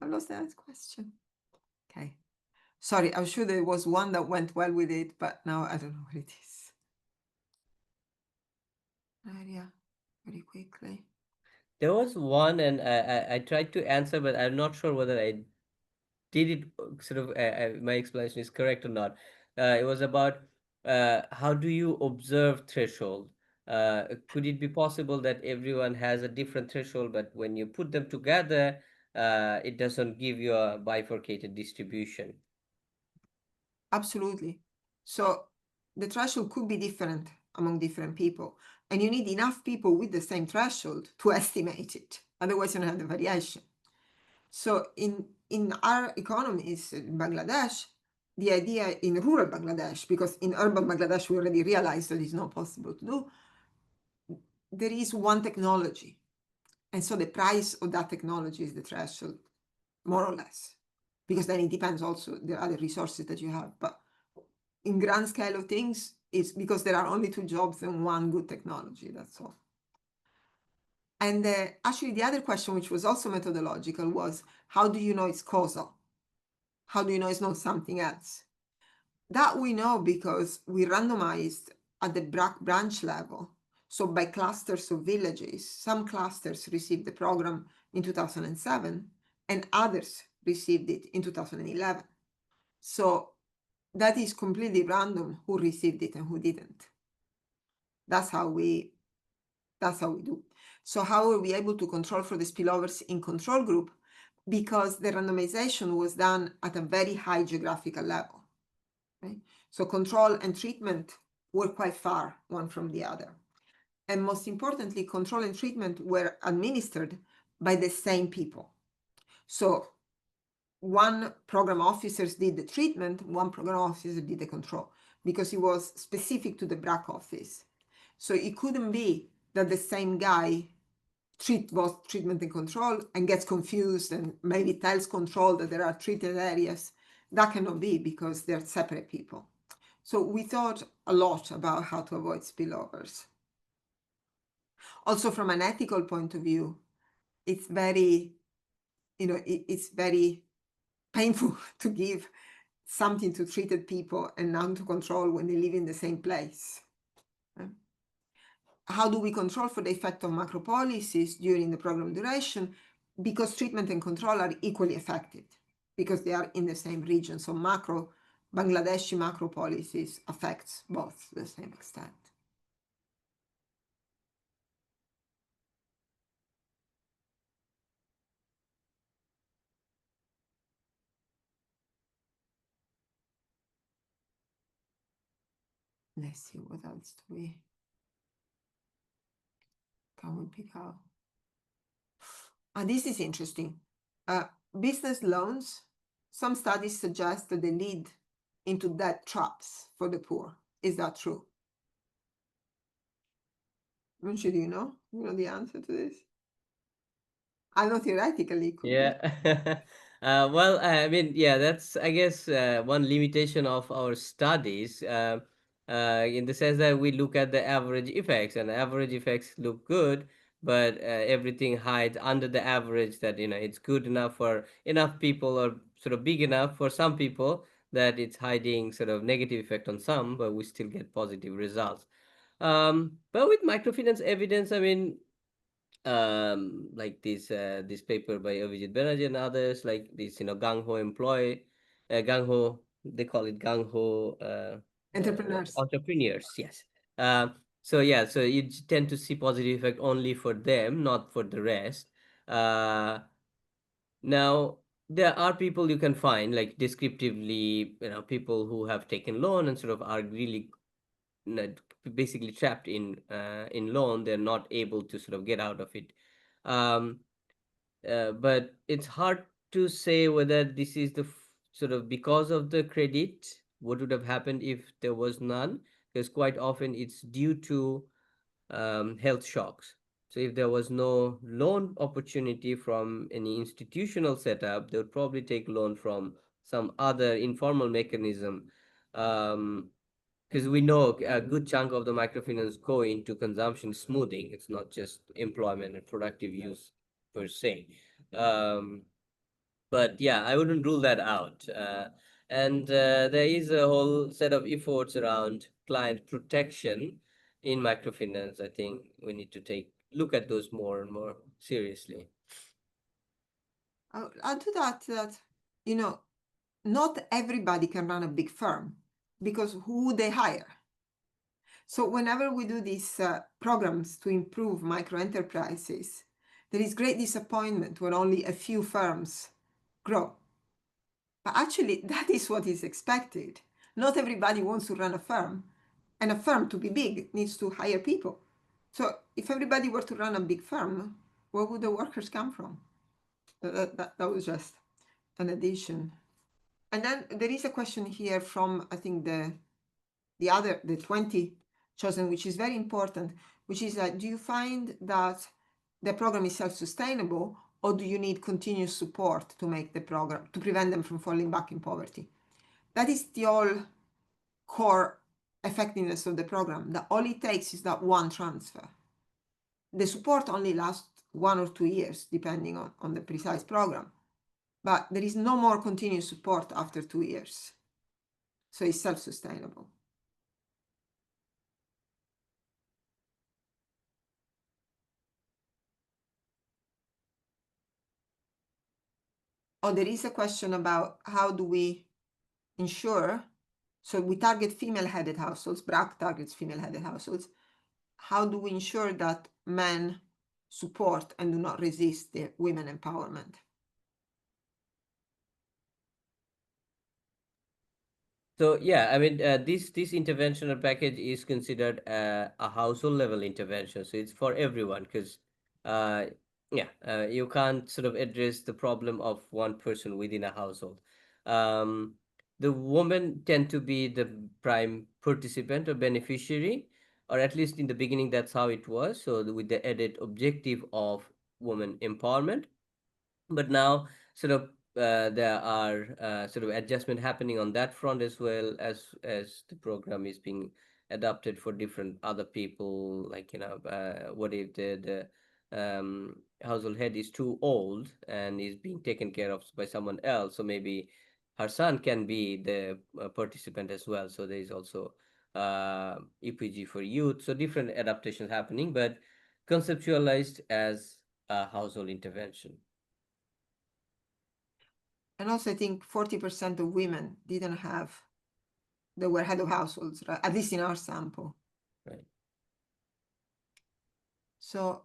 I've lost the next question. Okay. Sorry, I'm sure there was one that went well with it, but now I don't know what it is. Area, very quickly. There was one, and I tried to answer, but I'm not sure whether I did it sort of my explanation is correct or not. It was about how do you observe threshold? Could it be possible that everyone has a different threshold, but when you put them together, it doesn't give you a bifurcated distribution? Absolutely. So the threshold could be different among different people, and you need enough people with the same threshold to estimate it. Otherwise, you don't have the variation. So in our economies in Bangladesh, the idea in rural Bangladesh, because in urban Bangladesh we already realized that it's not possible to do, there is one technology. And so the price of that technology is the threshold, more or less, because then it depends also the other resources that you have. But in grand scale of things, it's because there are only two jobs and one good technology, that's all. And actually the other question, which was also methodological, was how do you know it's causal? How do you know it's not something else? That we know because we randomized at the branch level. So by clusters of villages, some clusters received the program in 2007 and others received it in 2011. So that is completely random who received it and who didn't. That's how we do. So how are we able to control for the spillovers in control group? Because the randomization was done at a very high geographical level. Right? So control and treatment were quite far one from the other. And most importantly, control and treatment were administered by the same people. So one program officers did the treatment, one program officer did the control, because it was specific to the BRAC office. So it couldn't be that the same guy treat both treatment and control and gets confused and maybe tells control that there are treated areas. That cannot be because they're separate people. So we thought a lot about how to avoid spillovers. Also from an ethical point of view, it's very, it's very painful to give something to treated people and none to control when they live in the same place. How do we control for the effect of macro policies during the program duration? Because treatment and control are equally affected because they are in the same region. So Bangladeshi macro policies affects both to the same extent. Let's see what else can we pick out. This is interesting. Business loans, some studies suggest that they lead into debt traps for the poor. Is that true? Munshi, do you know? You know the answer to this? I know theoretically it could be. Yeah. Well, I mean, yeah, that's, I guess, one limitation of our studies, in the sense that we look at the average effects, and average effects look good, but everything hides under the average that, it's good enough for enough people, or sort of big enough for some people, that it's hiding sort of negative effect on some, but we still get positive results. But with microfinance evidence, I mean, like this paper by Avijit Banerjee and others, like this, gung ho gung ho, they call it gung ho entrepreneurs, yes. So yeah, so you tend to see positive effect only for them, not for the rest. Now there are people you can find, like descriptively, people who have taken loan and sort of are really basically trapped in loan. They're not able to sort of get out of it. But it's hard to say whether this is the sort of because of the credit, what would have happened if there was none, because quite often it's due to health shocks. So if there was no loan opportunity from any institutional setup, they would probably take loan from some other informal mechanism. Because we know a good chunk of the microfinance go into consumption smoothing. It's not just employment and productive use per se. But yeah, I wouldn't rule that out. And there is a whole set of efforts around client protection in microfinance. I think we need to look at those more and more seriously. I'll add to that, not everybody can run a big firm, because who would they hire? So whenever we do these programs to improve micro enterprises, there is great disappointment when only a few firms grow. But actually, that is what is expected. Not everybody wants to run a firm, and a firm, to be big, needs to hire people. So if everybody were to run a big firm, where would the workers come from? That was just an addition. And then there is a question here from, I think, the 20 chosen, which is very important, which is that, do you find that the program is self-sustainable, or do you need continuous support to make the program, to prevent them from falling back in poverty? That is the whole core effectiveness of the program, that all it takes is that one transfer. The support only lasts 1 or 2 years, depending on the precise program, but there is no more continuous support after 2 years. So it's self-sustainable. Oh, there is a question about how do we ensure, so we target female-headed households, BRAC targets female-headed households. How do we ensure that men support and do not resist the women empowerment? So yeah, I mean, this interventional package is considered a household level intervention. So it's for everyone, because you can't sort of address the problem of one person within a household. The women tend to be the prime participant or beneficiary, or at least in the beginning, that's how it was. So with the added objective of women empowerment, but now sort of there are sort of adjustment happening on that front, as well as the program is being adapted for different other people. Like, what if the household head is too old and is being taken care of by someone else, so maybe her son can be the participant as well. So there is also EPG for youth. So different adaptations happening, but conceptualized as a household intervention. And also, I think 40% of women didn't have, they were head of households, right? At least in our sample. Right. So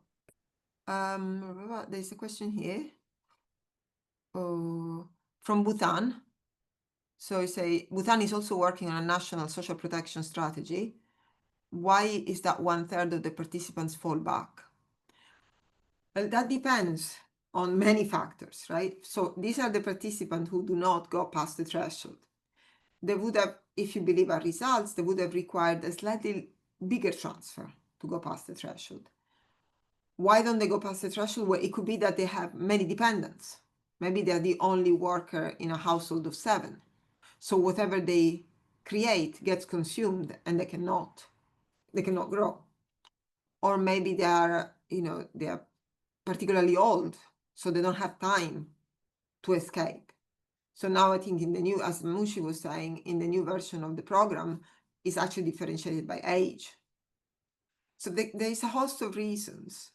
there's a question here from Bhutan. So you say Bhutan is also working on a national social protection strategy. Why is that 1/3 of the participants fall back? Well, that depends on many factors, right? So these are the participants who do not go past the threshold. They would have, if you believe our results, they would have required a slightly bigger transfer to go past the threshold. Why don't they go past the threshold? Well, it could be that they have many dependents. Maybe they're the only worker in a household of 7. So whatever they create gets consumed and they cannot grow. or maybe they are, they are particularly old, so they don't have time to escape. So now I think in the new, as Munshi was saying, in the new version of the program, is actually differentiated by age. So there is a host of reasons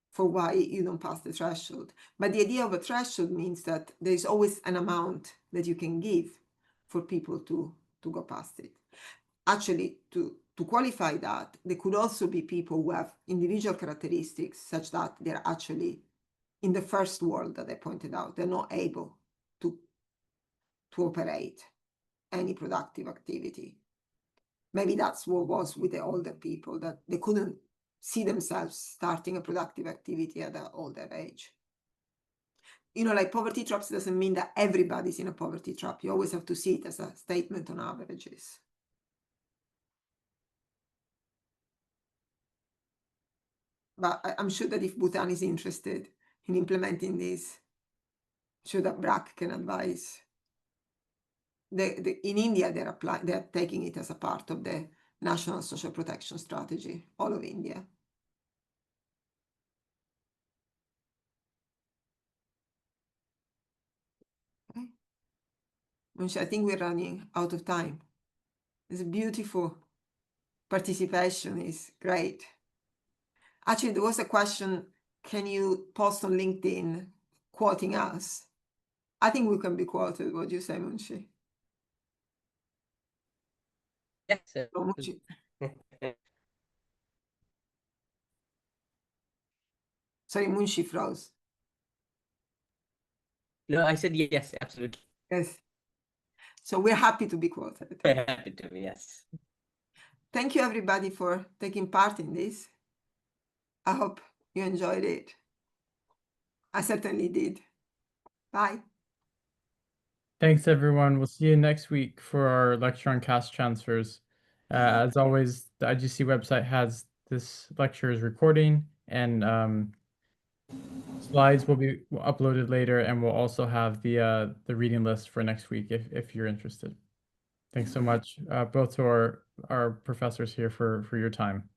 for why you don't pass the threshold. But the idea of a threshold means that there is always an amount that you can give for people to go past it. Actually, to qualify that, there could also be people who have individual characteristics such that they're actually in the first world that I pointed out, they're not able to operate any productive activity. Maybe that's what was with the older people, that they couldn't see themselves starting a productive activity at an older age. Like poverty traps doesn't mean that everybody's in a poverty trap. You always have to see it as a statement on averages. But I'm sure that if Bhutan is interested in implementing this, I'm sure that BRAC can advise. In India, they're taking it as a part of the National Social Protection Strategy, all of India. Okay. I think we're running out of time. It's beautiful. Participation is great. Actually, there was a question, can you post on LinkedIn quoting us? I think we can be quoted. What do you say, Munshi? Yes. Oh, Munshi. Sorry, Munshi froze. No, I said yes, absolutely. Yes. So we're happy to be quoted. Very happy to be, yes. Thank you, everybody, for taking part in this. I hope you enjoyed it. I certainly did. Bye. Thanks, everyone. We'll see you next week for our lecture on caste transfers. As always, the IGC website has this lecture's recording, and slides will be uploaded later, and we'll also have the reading list for next week if you're interested. Thanks so much, both to our professors here for your time.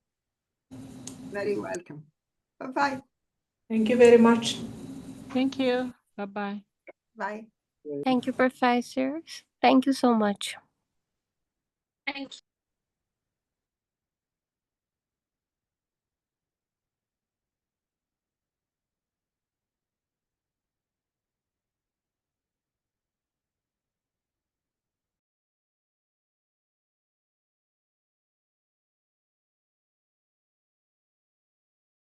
Very welcome. Bye-bye. Thank you very much. Thank you. Bye-bye. Bye. Thank you, professors. Thank you so much. Thank you.